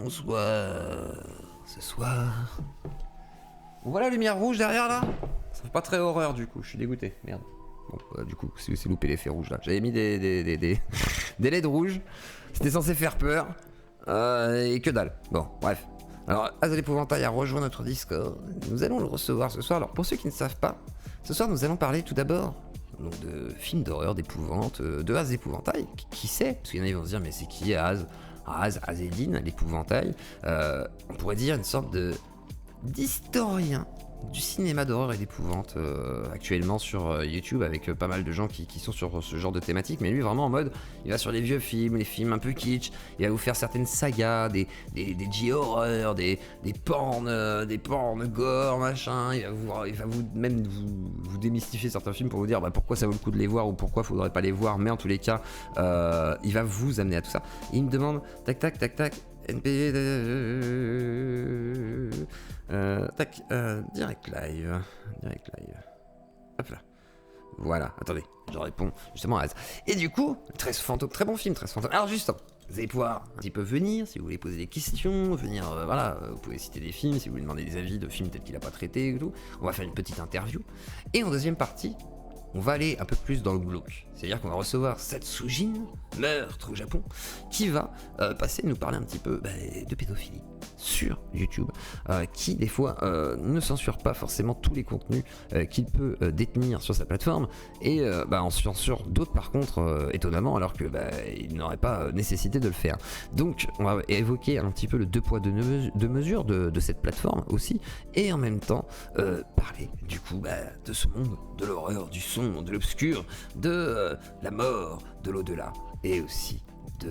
Bonsoir. Ce soir. On voit la lumière rouge derrière là. Ça fait pas très horreur du coup, je suis dégoûté. Merde. Bon, du coup, c'est loupé l'effet rouge là. J'avais mis des LED rouges. C'était censé faire peur. Et que dalle. Bon, bref. Alors, Az l'épouvantail a rejoint notre Discord. Nous allons le recevoir ce soir. Alors, pour ceux qui ne savent pas, ce soir nous allons parler tout d'abord donc, de films d'horreur, d'épouvante, de Az l'épouvantail. Qui sait? Parce qu'il y en a qui vont se dire, mais c'est qui Az? Azzedine, l'épouvantail. On pourrait dire une sorte d'historien du cinéma d'horreur et d'épouvante actuellement sur YouTube avec pas mal de gens qui sont sur ce genre de thématique, mais lui vraiment en mode il va sur les vieux films, les films un peu kitsch, il va vous faire certaines sagas, des J-horror, des porn gore machin, il va vous même vous démystifier certains films pour vous dire pourquoi ça vaut le coup de les voir ou pourquoi faudrait pas les voir, mais en tous les cas il va vous amener à tout ça. Et il me demande tac NP direct live. Hop là. Voilà, attendez, je réponds justement à Az. Et du coup, 13 fantômes, très bon film, 13 fantômes. Alors justement, vous allez pouvoir un petit peu venir, si vous voulez poser des questions, venir, vous pouvez citer des films, si vous voulez demander des avis de films peut-être qu'il n'a pas traité et tout. On va faire une petite interview. Et en deuxième partie, on va aller un peu plus dans le glauque. C'est-à-dire qu'on va recevoir Satsujin, meurtre au Japon, qui va passer nous parler un petit peu de pédophilie sur YouTube, qui des fois ne censure pas forcément tous les contenus qu'il peut détenir sur sa plateforme, et on censure d'autres par contre étonnamment, alors que il n'aurait pas nécessité de le faire. Donc on va évoquer un petit peu le deux poids deux mesures de cette plateforme aussi, et en même temps parler du coup de ce monde, de l'horreur, du son, de l'obscur, de la mort, de l'au-delà, et aussi du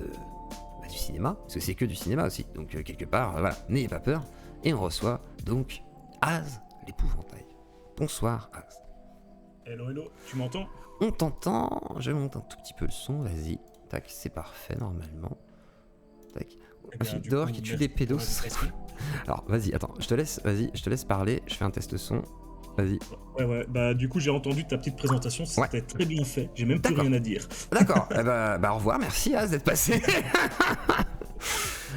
cinéma, parce que c'est que du cinéma aussi, donc quelque part, voilà, n'ayez pas peur, et on reçoit donc Az l'épouvantail. Bonsoir Az. Hello, tu m'entends? On t'entend, je monte un tout petit peu le son, vas-y, tac, c'est parfait normalement, tac. Un film d'horreur qui tue des pédos, ce serait cool. Alors vas-y, attends, je te laisse parler, je fais un test son. Vas-y. Ouais, du coup j'ai entendu ta petite présentation, c'était très bien fait, j'ai même plus rien à dire. D'accord, au revoir, merci Az d'être passé.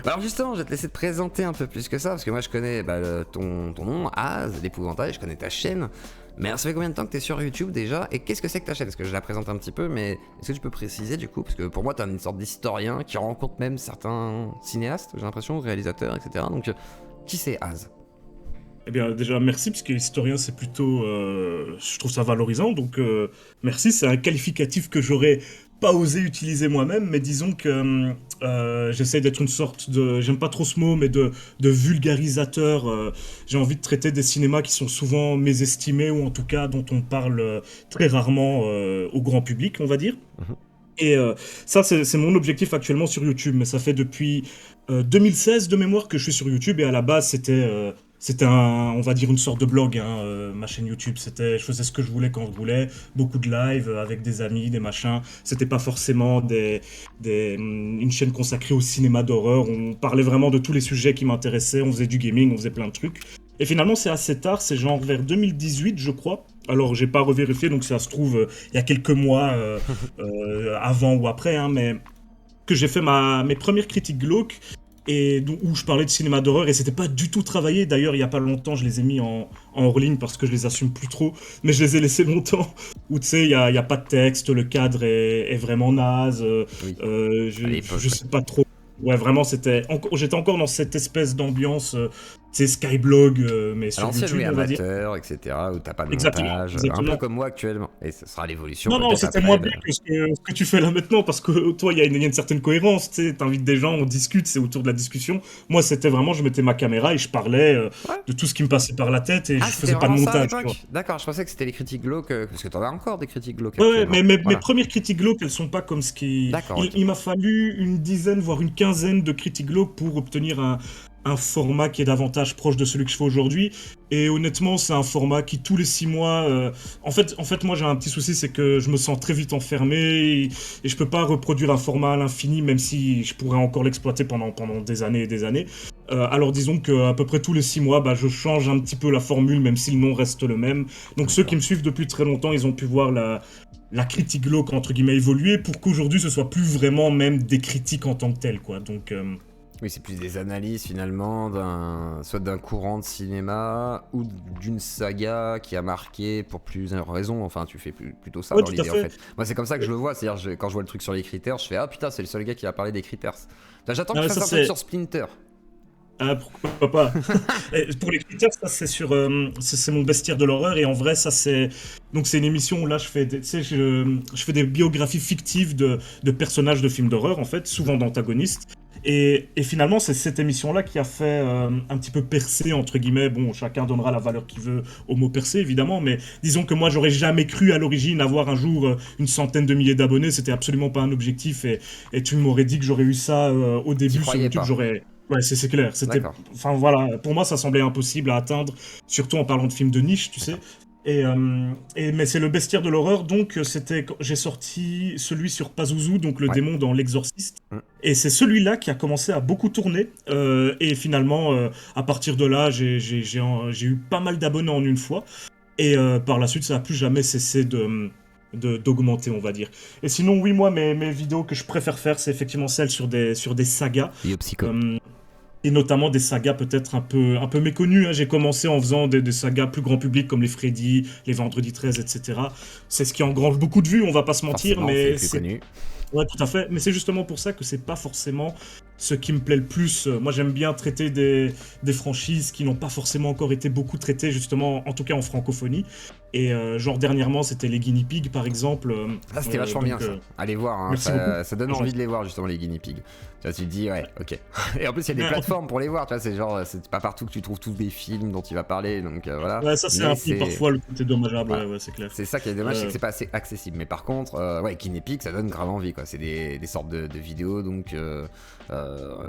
Alors justement, je vais te laisser te présenter un peu plus que ça, parce que moi je connais ton nom, Az l'épouvantail, je connais ta chaîne. Mais alors ça fait combien de temps que t'es sur YouTube déjà? Et qu'est-ce que c'est que ta chaîne? Parce que je la présente un petit peu, mais est-ce que tu peux préciser du coup? Parce que pour moi t'es une sorte d'historien qui rencontre même certains cinéastes, j'ai l'impression, réalisateurs, etc. Donc qui c'est Az? Eh bien déjà merci, parce que historien c'est plutôt, je trouve ça valorisant, donc merci, c'est un qualificatif que j'aurais pas osé utiliser moi-même, mais disons que j'essaie d'être une sorte de, j'aime pas trop ce mot, mais de vulgarisateur. J'ai envie de traiter des cinémas qui sont souvent mésestimés, ou en tout cas dont on parle très rarement au grand public, on va dire. Et ça, c'est mon objectif actuellement sur YouTube, mais ça fait depuis 2016 de mémoire que je suis sur YouTube, et à la base, c'était on va dire une sorte de blog, ma chaîne YouTube. Je faisais ce que je voulais quand je voulais, beaucoup de live avec des amis, des machins. C'était pas forcément une chaîne consacrée au cinéma d'horreur. On parlait vraiment de tous les sujets qui m'intéressaient, on faisait du gaming, on faisait plein de trucs. Et finalement, c'est assez tard, c'est genre vers 2018, je crois. Alors, j'ai pas revérifié, donc ça se trouve il y a quelques mois avant ou après, mais que j'ai fait mes premières critiques glauques, et où je parlais de cinéma d'horreur, et c'était pas du tout travaillé. D'ailleurs, il y a pas longtemps, je les ai mis en hors ligne parce que je les assume plus trop, mais je les ai laissés longtemps. Où tu sais, il y a pas de texte, le cadre est vraiment naze. Oui. Je sais pas trop. Ouais, vraiment, j'étais encore dans cette espèce d'ambiance, tu sais, Skyblog, mais sur YouTube, on va dire. Amateur, etc., où t'as pas de Exactement. montage, un peu comme moi actuellement. Et ce sera l'évolution. Non, c'était moins bien que ce que tu fais là maintenant, parce que toi, il y a une certaine cohérence, tu sais, t'invites des gens, on discute, c'est autour de la discussion. Moi, c'était vraiment, je mettais ma caméra et je parlais de tout ce qui me passait par la tête, et je faisais pas de montage. D'accord, je pensais que c'était les critiques glauques, parce que t'en as encore des critiques glauques. Ouais, mais mes premières critiques glauques, elles sont pas comme ce qui... Il m'a fallu une dizaine, voire une quinzaine de critiques glauques pour obtenir un format qui est davantage proche de celui que je fais aujourd'hui. Et honnêtement, c'est un format qui, tous les 6 mois... En fait, moi, j'ai un petit souci, c'est que je me sens très vite enfermé, et je peux pas reproduire un format à l'infini, même si je pourrais encore l'exploiter pendant des années et des années. Alors disons qu'à peu près tous les 6 mois, je change un petit peu la formule, même si le nom reste le même. Donc ceux qui me suivent depuis très longtemps, ils ont pu voir la critique glauque entre guillemets évolué pour qu'aujourd'hui ce soit plus vraiment même des critiques en tant que telles, quoi. Donc Oui, c'est plus des analyses finalement, soit d'un courant de cinéma ou d'une saga qui a marqué pour plusieurs raisons. Enfin, tu fais plutôt ça ouais, dans tout à l'idée en fait. fait. Moi, c'est comme ça que je le vois. C'est-à-dire, quand je vois le truc sur les critères, je fais ah putain, c'est le seul gars qui a parlé des critères. J'attends que Ah tu ouais, ça fasses un truc c'est sur Splinter. ah, pourquoi pas. Et pour les critères, ça c'est sur c'est mon bestiaire de l'horreur et en vrai ça c'est donc c'est une émission où là je fais tu sais je fais des biographies fictives de personnages de films d'horreur en fait, souvent d'antagonistes. Et finalement, c'est cette émission-là qui a fait un petit peu percer, entre guillemets. Bon, chacun donnera la valeur qu'il veut au mot percer, évidemment, mais disons que moi, j'aurais jamais cru à l'origine avoir un jour une centaine de milliers d'abonnés. C'était absolument pas un objectif. Et tu m'aurais dit que j'aurais eu ça au T'y début sur croyais YouTube, pas. j'aurais. Ouais, c'est clair. C'était. D'accord. Enfin, voilà. Pour moi, ça semblait impossible à atteindre, surtout en parlant de films de niche, tu sais. D'accord. Mais c'est le bestiaire de l'horreur, donc j'ai sorti celui sur Pazuzu, donc le Ouais. démon dans L'Exorciste. Mm. Et c'est celui-là qui a commencé à beaucoup tourner. Et finalement, à partir de là, j'ai eu pas mal d'abonnés en une fois. Et par la suite, ça n'a plus jamais cessé d'augmenter, on va dire. Et sinon, oui, moi, mes vidéos que je préfère faire, c'est effectivement celles sur des sagas. Biopsycho. Euh, et notamment des sagas peut-être un peu méconnues, hein. J'ai commencé en faisant des sagas plus grand public comme les Freddy, les Vendredi 13, etc. C'est ce qui engrange beaucoup de vues, on va pas se mentir, Forcément, c'est mais plus connu. ouais, tout à fait. Mais c'est justement pour ça que c'est pas forcément ce qui me plaît le plus. Moi, j'aime bien traiter des franchises qui n'ont pas forcément encore été beaucoup traitées, justement, en tout cas en francophonie. Et genre dernièrement, c'était les Guinea Pigs, par exemple. Ah, c'était vachement bien ça. Allez voir, hein, merci beaucoup. ça donne envie de les voir justement les guinea pigs. Tu vois, tu te dis ouais, ok. Et en plus, il y a des Mais- plateformes pour les voir. Tu vois, c'est genre, c'est pas partout que tu trouves tous des films dont il va parler, donc voilà. Ouais, ça c'est Mais un peu parfois le côté dommageable, voilà. ouais, c'est clair. C'est ça qui est dommage, c'est Euh, que c'est pas assez accessible. Mais par contre, ouais, Guinea Pig, ça donne grave envie, quoi. C'est des sortes de vidéos, donc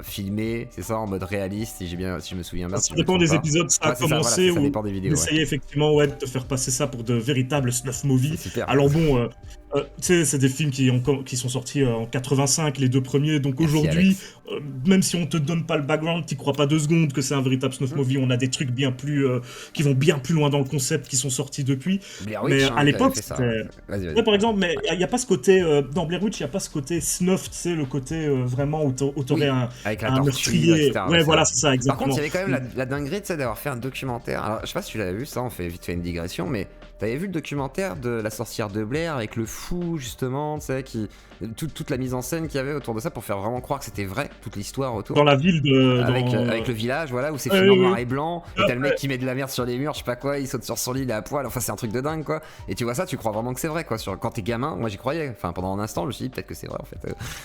filmées, c'est ça, en mode réaliste, si je me souviens bien. Ça Si je me dépend trompe des pas. épisodes, ça a Ouais, c'est ça, voilà, commencé ça ou dépend des vidéos. Ouais. d'essayer effectivement ouais, de te faire passer ça pour de véritables snuff C'est movies. super. Alors bon, tu sais, c'est des films qui sont sortis en 85, les deux premiers, donc Merci, aujourd'hui, Alex. même si on te donne pas le background, t'y crois pas 2 secondes que c'est un véritable snuff Mm. movie, on a des trucs bien plus, qui vont bien plus loin dans le concept, qui sont sortis depuis. Blair Mais Witch, hein, à qui avait l'époque, fait ça. c'était... Vas-y, Ouais, vas-y. par exemple, mais il y a pas ce côté, dans Blair Witch, il n'y a pas ce côté snuff, tu sais, le côté vraiment où t'aurais Oui, avec la un torture, meurtrier. etc. Ouais, c'est voilà, vrai. c'est ça, Par contre, exactement. il y avait quand même la dinguerie, tu sais, d'avoir fait un documentaire. Alors, je sais pas si tu l'avais vu, ça, on fait vite fait une digression, mais t'avais vu le documentaire de la sorcière de Blair avec le fou, justement, tu sais, toute la mise en scène qu'il y avait autour de ça pour faire vraiment croire que c'était vrai, toute l'histoire autour. Dans la ville de... Avec le village, voilà, où c'est Ouais, filmé en ouais, noir ouais. et blanc, et t'as le mec qui met de la merde sur les murs, je sais pas quoi, il saute sur son lit, il est à poil, enfin c'est un truc de dingue quoi. Et tu vois ça, tu crois vraiment que c'est vrai quoi. Quand t'es gamin, moi j'y croyais, enfin pendant un instant, je me suis dit peut-être que c'est vrai en fait.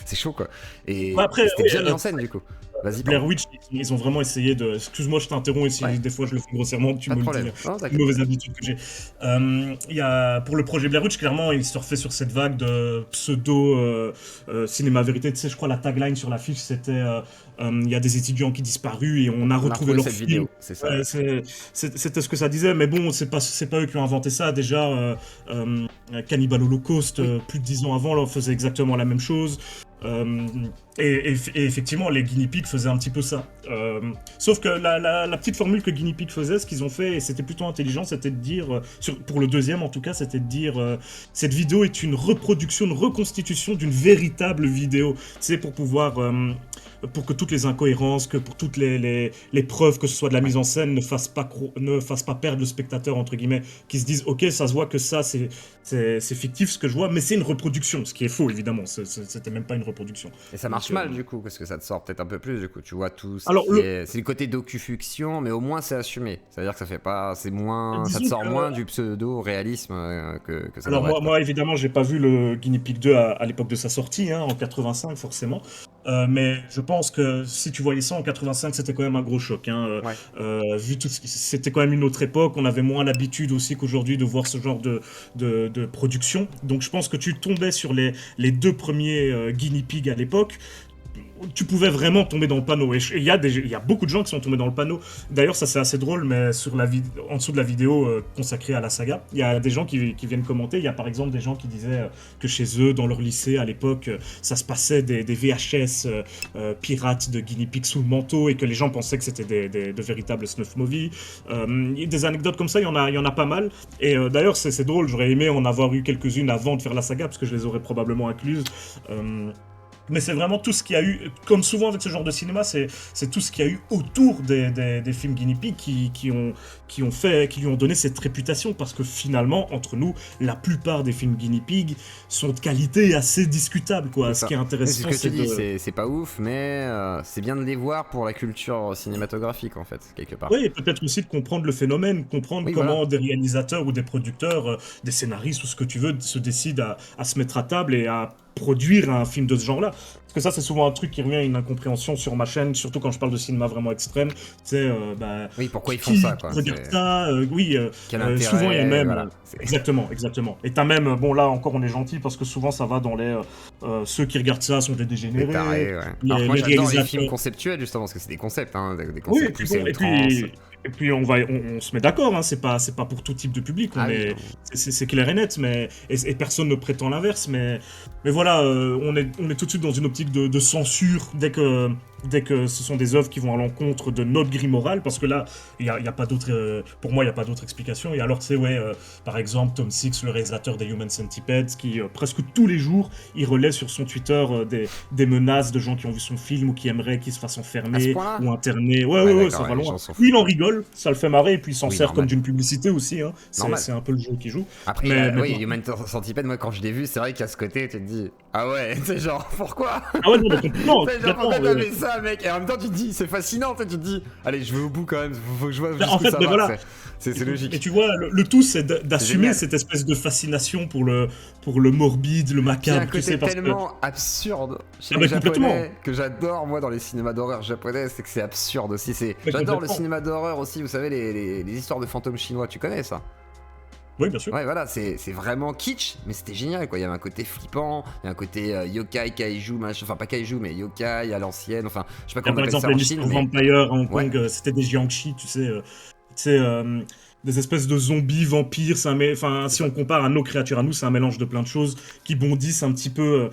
C'est chaud quoi. Et Ouais, après, c'était oui, bien mis en scène du coup. Vas-y, Blair pardon. Witch, ils ont vraiment essayé de... Excuse-moi, je t'interromps et si Ouais, des fois je le fais grossièrement, tu pas de me le dis. problème. Non, C'est une t'inquiète pas. mauvaise habitude que j'ai. Pour le projet Blair Witch, clairement, ils surfaient sur cette vague de pseudo cinéma vérité. Tu sais, je crois la tagline sur l'affiche, c'était il y a des étudiants qui disparus et on a On a retrouvé retrouvé leur cette film. vidéo, c'est ça. Ouais, c'était ce que ça disait, mais bon, c'est pas eux qui ont inventé ça. Déjà, Cannibal Holocaust, Oui. plus de 10 ans avant, là, faisait exactement la même chose. Euh, et effectivement, les guinea pigs faisaient un petit peu ça. Sauf que la petite formule que guinea pig faisait, ce qu'ils ont fait, et c'était plutôt intelligent, c'était de dire, pour le deuxième en tout cas, c'était de dire cette vidéo est une reproduction, une reconstitution d'une véritable vidéo. C'est pour pouvoir, pour que toutes les incohérences, que pour toutes les preuves, que ce soit de la mise en scène, ne fassent pas perdre le spectateur, entre guillemets, qui se disent, ok, ça se voit que ça, c'est fictif ce que je vois, mais c'est une reproduction, ce qui est faux évidemment, c'était même pas une reproduction. Et ça marche Donc, mal du coup, parce que ça te sort peut-être un peu plus du coup. Tu vois tout ce Alors, qui est. C'est le côté docu-fiction, mais au moins c'est assumé. C'est-à-dire que ça fait pas. C'est moins. Ça te disons sort que- moins du pseudo-réalisme que ça Alors devrait moi, être. moi évidemment, j'ai pas vu le Guinea Pig 2 à l'époque de sa sortie, hein, en 85 forcément. Mais je pense que si tu voyais ça en 85, c'était quand même un gros choc. Hein. Ouais. Vu tout c'était quand même une autre époque, on avait moins l'habitude aussi qu'aujourd'hui de voir ce genre de production. Donc je pense que tu tombais sur les deux premiers Guinea Pig à l'époque. tu pouvais vraiment tomber dans le panneau. Et il y a beaucoup de gens qui sont tombés dans le panneau. D'ailleurs, ça c'est assez drôle, mais en dessous de la vidéo consacrée à la saga, il y a des gens qui viennent commenter. Il y a par exemple des gens qui disaient que chez eux, dans leur lycée, à l'époque, ça se passait des VHS pirates de guinea pigs sous le manteau et que les gens pensaient que c'était de véritables snuff movies. Des anecdotes comme ça, il y en a pas mal. Et d'ailleurs, c'est drôle, j'aurais aimé en avoir eu quelques-unes avant de faire la saga, parce que je les aurais probablement incluses. Mais c'est vraiment tout ce qu'il y a eu, comme souvent avec ce genre de cinéma, c'est tout ce qu'il y a eu autour des films Guinea Pig qui lui ont donné cette réputation, parce que finalement, entre nous, la plupart des films Guinea Pig sont de qualité assez discutable, quoi. Ce qui est intéressant, c'est ce que tu dis, c'est pas ouf, mais c'est bien de les voir pour la culture cinématographique, en fait, quelque part. Oui, et peut-être aussi de comprendre le phénomène, comprendre comment voilà. des réalisateurs ou des producteurs, des scénaristes ou ce que tu veux, se décident à se mettre à table et à produire un film de ce genre-là. Parce que ça, c'est souvent un truc qui revient à une incompréhension sur ma chaîne, surtout quand je parle de cinéma vraiment extrême. C'est, oui, pourquoi ils font ça, quoi. Regarde ça, oui. Quel intérêt, souvent, il y a même... voilà, exactement. Et t'as même... Bon, là, encore, on est gentil, parce que souvent, ça va dans les... ceux qui regardent ça sont des dégénérés. Tarés, ouais. Alors, moi, j'adore les films conceptuels, justement, parce que c'est des concepts, hein, des concepts poussés outrance. Et puis on se met d'accord, hein, c'est pas pour tout type de public, c'est clair et net, et personne ne prétend l'inverse, mais voilà, on est tout de suite dans une optique de censure dès que ce sont des œuvres qui vont à l'encontre de notre grille morale, parce que là, il y a pas d'autre, pour moi, il y a pas d'autre explication. Et alors, tu sais, par exemple, Tom Six, le réalisateur des Human Centipede, qui presque tous les jours, il relaie sur son Twitter des menaces de gens qui ont vu son film ou qui aimeraient qu'il se fasse enfermer ou interner. Ouais, ça va loin. Oui, il en rigole, ça le fait marrer, et puis il s'en sert comme d'une publicité aussi, hein. C'est un peu le jeu qu'il joue. Après, Human Centipede, moi, quand je l'ai vu, c'est vrai qu'à ce côté, tu te dis, ah ouais, c'est genre, pourquoi? Ah ouais, non, pourquoi t'as fait ça, mec? Et en même temps, tu te dis, c'est fascinant, tu te dis, allez, je vais au bout quand même, faut que je vois jusqu'où ça va. Voilà. C'est logique. Et tu vois, le tout, c'est d'assumer cette espèce de fascination pour le morbide, le macabre. Il y a un côté tellement absurde chez les Japonais que j'adore, moi, dans les cinémas d'horreur japonais, c'est que c'est absurde aussi. J'adore le cinéma d'horreur aussi, vous savez, les histoires de fantômes chinois, tu connais ça? Oui, bien sûr. Ouais, voilà, c'est vraiment kitsch, mais c'était génial, quoi. Il y avait un côté flippant, il y a un côté yokai, kaiju, enfin pas kaiju, mais yokai à l'ancienne, enfin, je sais pas comment on appelle ça en Chine. Par exemple, Vampire à Hong Kong, c'était des jiangshi, tu sais, des espèces de zombies, vampires, si on compare à nos créatures à nous, c'est un mélange de plein de choses qui bondissent un petit peu.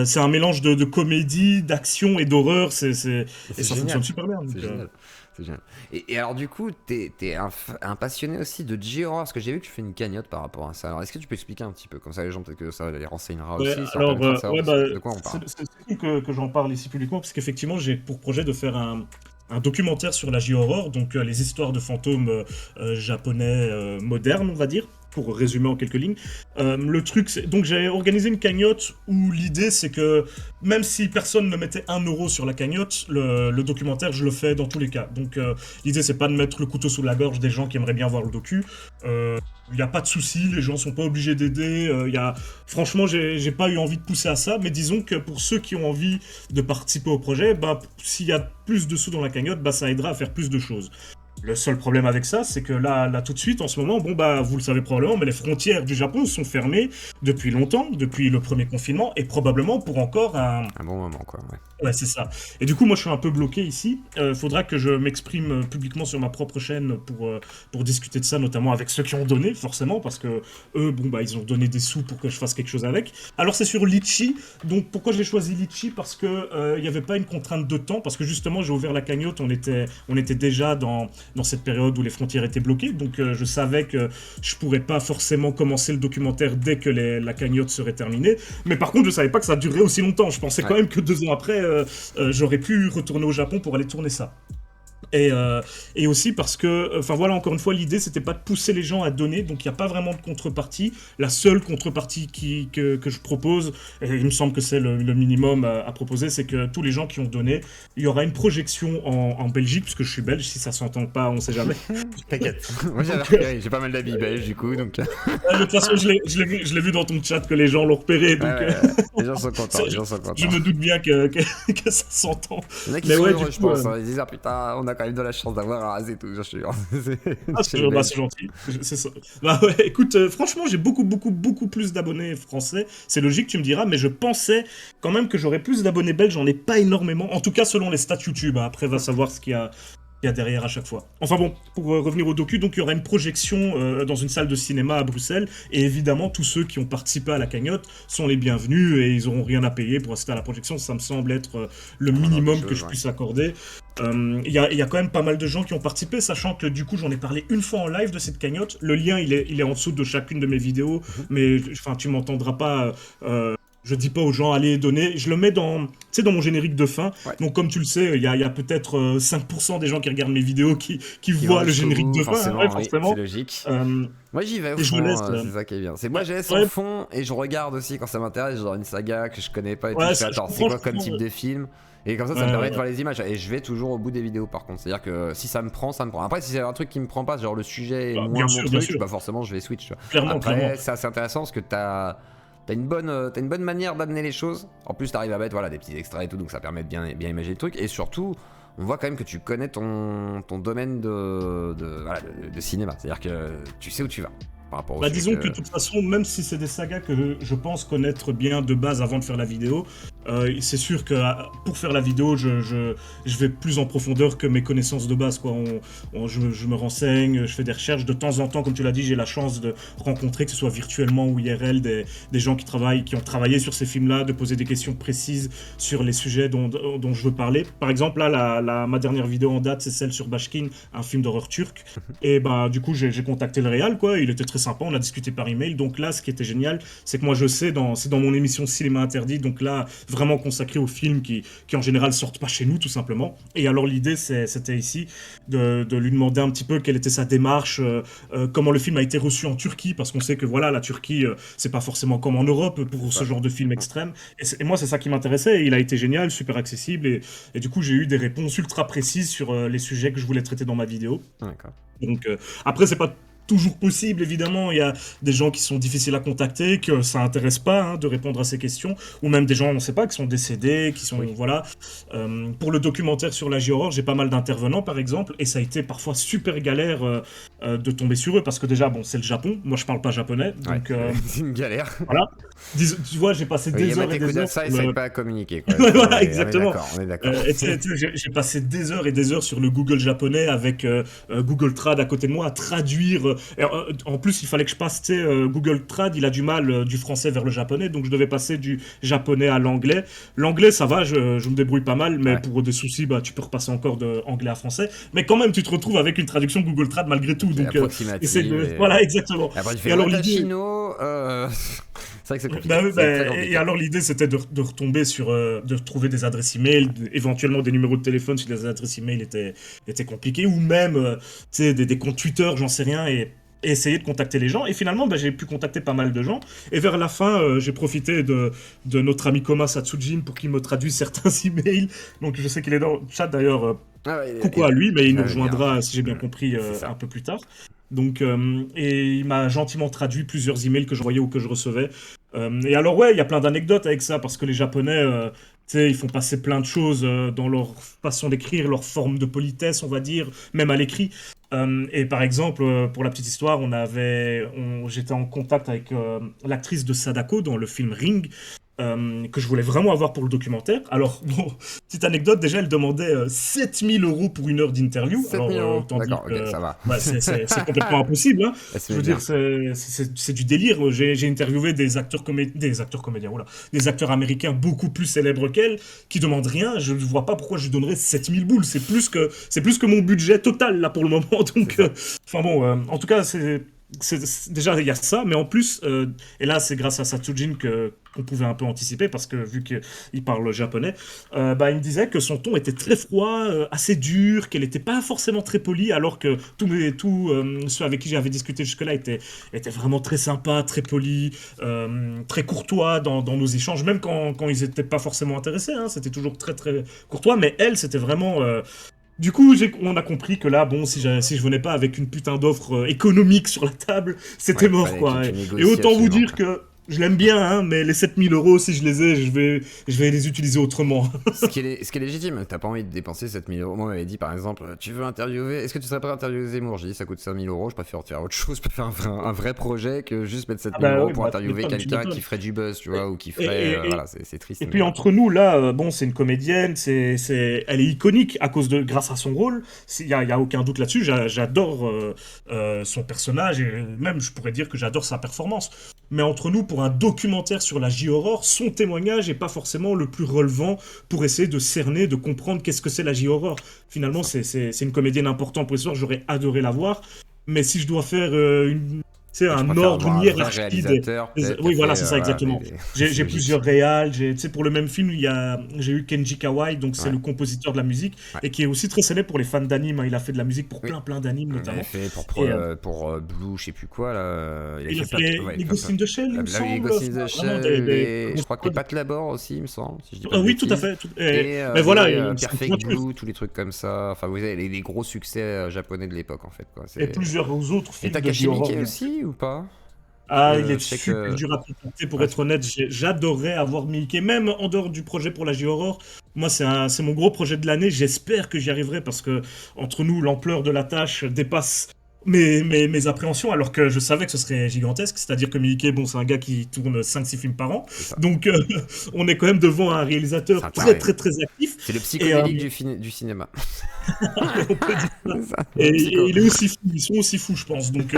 C'est un mélange de comédie, d'action et d'horreur, et ça fonctionne super bien. C'est génial. C'est génial. Et alors du coup, t'es un passionné aussi de J-horror, parce que j'ai vu que tu fais une cagnotte par rapport à ça. Alors est-ce que tu peux expliquer un petit peu, comme ça les gens peut-être que ça les renseignera aussi, alors, de quoi on parle. C'est cool que j'en parle ici publiquement, parce qu'effectivement j'ai pour projet de faire un documentaire sur la J-horror, donc les histoires de fantômes japonais modernes, on va dire, pour résumer en quelques lignes. Le truc, donc j'ai organisé une cagnotte où l'idée c'est que même si personne ne mettait 1 euro sur la cagnotte, le documentaire je le fais dans tous les cas. Donc l'idée c'est pas de mettre le couteau sous la gorge des gens qui aimeraient bien voir le docu. Il n'y a pas de souci, les gens sont pas obligés d'aider. Franchement, j'ai pas eu envie de pousser à ça, mais disons que pour ceux qui ont envie de participer au projet, s'il y a plus de sous dans la cagnotte, ça aidera à faire plus de choses. Le seul problème avec ça, c'est que là tout de suite, en ce moment, vous le savez probablement, mais les frontières du Japon sont fermées depuis longtemps, depuis le premier confinement, et probablement pour encore un bon moment, quoi. Ouais, c'est ça. Et du coup, moi, je suis un peu bloqué ici. Faudra que je m'exprime publiquement sur ma propre chaîne pour discuter de ça, notamment avec ceux qui ont donné, forcément, parce que eux, ils ont donné des sous pour que je fasse quelque chose avec. Alors, c'est sur Litchi. Donc, pourquoi j'ai choisi Litchi? Parce que il n'y avait pas une contrainte de temps, parce que justement, j'ai ouvert la cagnotte, on était déjà dans cette période où les frontières étaient bloquées, donc je savais que je pourrais pas forcément commencer le documentaire dès que la cagnotte serait terminée, mais par contre je savais pas que ça durerait aussi longtemps. Je pensais quand même que 2 ans après j'aurais pu retourner au Japon pour aller tourner ça. Et aussi parce que, voilà, encore une fois, l'idée c'était pas de pousser les gens à donner, donc il n'y a pas vraiment de contrepartie. La seule contrepartie que je propose, et il me semble que c'est le minimum à proposer, c'est que tous les gens qui ont donné, il y aura une projection en Belgique, puisque je suis belge, si ça s'entend pas, on sait jamais. T'inquiète, moi j'ai pas mal d'amis belges du coup, donc... De toute façon, je l'ai vu dans ton chat que les gens l'ont repéré, donc... Les gens sont contents, Je me doute bien que ça s'entend. Il y en a qui sont heureux, je pense, ils disent, ah putain, on a quand même de la chance d'avoir un rasé tout, je suis sûr. Ah, c'est gentil. C'est ça. Bah ouais, écoute, franchement, j'ai beaucoup plus d'abonnés français. C'est logique, tu me diras, mais je pensais quand même que j'aurais plus d'abonnés belges. J'en ai pas énormément. En tout cas, selon les stats YouTube. Hein. Après, va savoir ce qu'il y a derrière à chaque fois. Enfin bon, pour revenir au docu, donc il y aura une projection dans une salle de cinéma à Bruxelles, et évidemment tous ceux qui ont participé à la cagnotte sont les bienvenus et ils auront rien à payer pour assister à la projection. Ça me semble être le minimum que je puisse accorder. Il y a quand même pas mal de gens qui ont participé, sachant que du coup j'en ai parlé une fois en live de cette cagnotte. Le lien il est en dessous de chacune de mes vidéos, mais enfin tu m'entendras pas. Je dis pas aux gens allez donner, je le mets dans mon générique de fin. Ouais. Donc comme tu le sais, il y a peut-être 5% des gens qui regardent mes vidéos qui voient le générique de fin. Forcément, oui, c'est logique. Moi j'y vais au fond, c'est ça qui est bien. Moi je laisse en fond et je regarde aussi quand ça m'intéresse, genre une saga que je connais pas et tout. Attends, c'est quoi comme type de film? Et comme ça me permet de voir les images. Et je vais toujours au bout des vidéos par contre. C'est-à-dire que si ça me prend, ça me prend. Après, si c'est un truc qui me prend pas, genre le sujet est moins mon truc, bah forcément je vais switch. Tu vois. Après, c'est assez intéressant parce que t'as une bonne manière d'amener les choses. En plus, t'arrives à mettre des petits extraits et tout, donc ça permet de bien imaginer le truc. Et surtout, on voit quand même que tu connais ton domaine de cinéma. C'est-à-dire que tu sais où tu vas. Par rapport au disons que de toute façon, même si c'est des sagas que je pense connaître bien de base avant de faire la vidéo, c'est sûr que pour faire la vidéo, je vais plus en profondeur que mes connaissances de base, quoi. Je me renseigne, je fais des recherches. De temps en temps, comme tu l'as dit, j'ai la chance de rencontrer, que ce soit virtuellement ou IRL, des gens qui ont travaillé sur ces films-là, de poser des questions précises sur les sujets dont je veux parler. Par exemple, là, ma dernière vidéo en date, c'est celle sur Bashkin, un film d'horreur turc. Et du coup, j'ai contacté le réal, quoi. Il était très sympa, on a discuté par email. Donc là, ce qui était génial, c'est que moi je sais, c'est dans mon émission Cinéma Interdit, donc là, vraiment consacré aux films qui en général sortent pas chez nous, tout simplement. Et alors l'idée, c'était ici de lui demander un petit peu quelle était sa démarche, comment le film a été reçu en Turquie, parce qu'on sait que voilà, la Turquie, c'est pas forcément comme en Europe pour ce genre de film extrême. Et moi, c'est ça qui m'intéressait, et il a été génial, super accessible, et du coup, j'ai eu des réponses ultra précises sur les sujets que je voulais traiter dans ma vidéo. D'accord. Donc après, c'est pas toujours possible, évidemment. Il y a des gens qui sont difficiles à contacter, que ça intéresse pas de répondre à ces questions, ou même des gens, on ne sait pas, qui sont décédés, qui sont... Oui. Voilà. Pour le documentaire sur la J-Horror, j'ai pas mal d'intervenants, par exemple, et ça a été parfois super galère de tomber sur eux, parce que déjà, bon, c'est le Japon. Moi, je parle pas japonais, donc... c'est une galère. Voilà. Tu vois, j'ai passé des heures et des heures... Ça, ils savent pas communiquer, quoi. Voilà, exactement. On est d'accord. J'ai passé des heures et des heures sur le Google japonais avec Google Trad à côté de moi à traduire. En plus, il fallait que je passe, Google Trad, il a du mal du français vers le japonais, donc je devais passer du japonais à l'anglais. L'anglais, ça va, je me débrouille pas mal, mais pour des soucis, tu peux repasser encore de anglais à français. Mais quand même, tu te retrouves avec une traduction Google Trad malgré tout. Donc, voilà, exactement. Après, tu fais chino. C'est vrai que c'est compliqué. Et alors l'idée c'était de retomber sur, de trouver des adresses email, éventuellement des numéros de téléphone si les adresses email étaient compliquées, ou même des comptes Twitter, j'en sais rien, et essayer de contacter les gens. Et finalement, j'ai pu contacter pas mal de gens. Et vers la fin, j'ai profité de notre ami Koma Satsujin pour qu'il me traduise certains emails. Donc je sais qu'il est dans le chat d'ailleurs. Coucou à lui, mais il nous rejoindra, si j'ai bien compris, un peu plus tard. Donc, et il m'a gentiment traduit plusieurs emails que je voyais ou que je recevais. Et alors, ouais, il y a plein d'anecdotes avec ça, parce que les Japonais, ils font passer plein de choses dans leur façon d'écrire, leur forme de politesse, on va dire, même à l'écrit. Et par exemple, pour la petite histoire, j'étais en contact avec l'actrice de Sadako dans le film Ring, que je voulais vraiment avoir pour le documentaire. Alors, bon, petite anecdote, déjà, elle demandait 7 000 € pour une heure d'interview. 7 000 €, d'accord, ok, ça va. C'est complètement impossible. Hein. Je veux dire, c'est du délire. J'ai interviewé des acteurs comédiens, voilà, des acteurs américains beaucoup plus célèbres qu'elle, qui demandent rien. Je ne vois pas pourquoi je lui donnerais 7 000 boules. C'est plus que mon budget total, là, pour le moment. Donc, enfin bon, en tout cas, déjà, il y a ça, mais en plus, et là, c'est grâce à Satsujin qu'on pouvait un peu anticiper, parce que vu qu'il parle japonais, il me disait que son ton était très froid, assez dur, qu'elle n'était pas forcément très polie, alors que tous ceux avec qui j'avais discuté jusque-là étaient vraiment très sympas, très polis, très courtois dans nos échanges, même quand ils n'étaient pas forcément intéressés, hein, c'était toujours très très courtois, mais elle, c'était vraiment... Du coup, on a compris que là, bon, si je venais pas avec une putain d'offre économique sur la table, c'était mort, quoi. Et autant vous dire que je l'aime bien, hein, mais les 7 000 euros, si je les ai, je vais les utiliser autrement. Ce qui est légitime, t'as pas envie de dépenser 7 000 euros. Moi, on m'avait dit par exemple, tu veux interviewer, est-ce que tu serais prêt à interviewer Zemmour? J'ai dit, ça coûte 5 000 euros, je préfère faire autre chose, je préfère un vrai projet que juste mettre sept Ah mille bah euros oui, pour bah, interviewer tu quelqu'un qui m'étonnes. ferait du buzz, tu vois, ou qui Et, ferait. et, Voilà, c'est triste, Et mais puis voilà. entre nous, là, bon, c'est une comédienne, elle est iconique grâce à son rôle. Il y a aucun doute là-dessus. J'adore son personnage et même, je pourrais dire que j'adore sa performance. Mais entre nous, pour un documentaire sur la J-Horror, son témoignage est pas forcément le plus relevant pour essayer de cerner, de comprendre qu'est-ce que c'est la J-Horror. Finalement, Ça. c'est une comédienne importante pour l'histoire. J'aurais adoré la voir. Mais si je dois faire Et tu un préfères ordre, avoir une un vrai hiérarchie réalisateur, peut-être, qui a Oui, voilà, fait c'est ça, voilà, exactement. c'est J'ai logique. plusieurs réals. Tu sais, pour le même film, j'ai eu Kenji Kawai, donc c'est Ouais, le compositeur de la musique, ouais. et qui est aussi très célèbre pour les fans d'anime, hein. Il a fait de la musique pour Oui. plein d'animes, Il avait notamment. fait Et pour Blue, je sais plus quoi, là. Il avait il a fait fait plein de. Ouais, les plein, Ghost plein. in the Shell, il me Là, les semble. Ghost in the Enfin, vraiment Shell, je des crois que les Pat Labor aussi, il me semble, si je dis pas de Oui, tout à bêtises. fait. Et Mais voilà, c'est une Perfect pointure. Blue, tous les trucs comme ça. Enfin, vous avez les gros succès japonais de l'époque, en fait, quoi. Et plusieurs autres Et films de Takashi J-horror. Miike aussi, ou pas? Parce Ah, il que est je sais super que. dur à contacter, pour Ouais, être honnête. J'adorerais avoir Mickey, même en dehors du projet pour la J-Horror. Moi, c'est mon gros projet de l'année. J'espère que j'y arriverai parce que, entre nous, l'ampleur de la tâche dépasse mes appréhensions, alors que je savais que ce serait gigantesque. C'est-à-dire que Mickey, bon, c'est un gars qui tourne 5 6 films par an. c'est ça. Donc, on est quand même devant un C'est un réalisateur très, taré. très, très actif. C'est le Et psychodélique du cinéma. on peut dire ça. C'est ça, Et, un et psycho. il est aussi fou, ils sont aussi fous, je pense. Donc,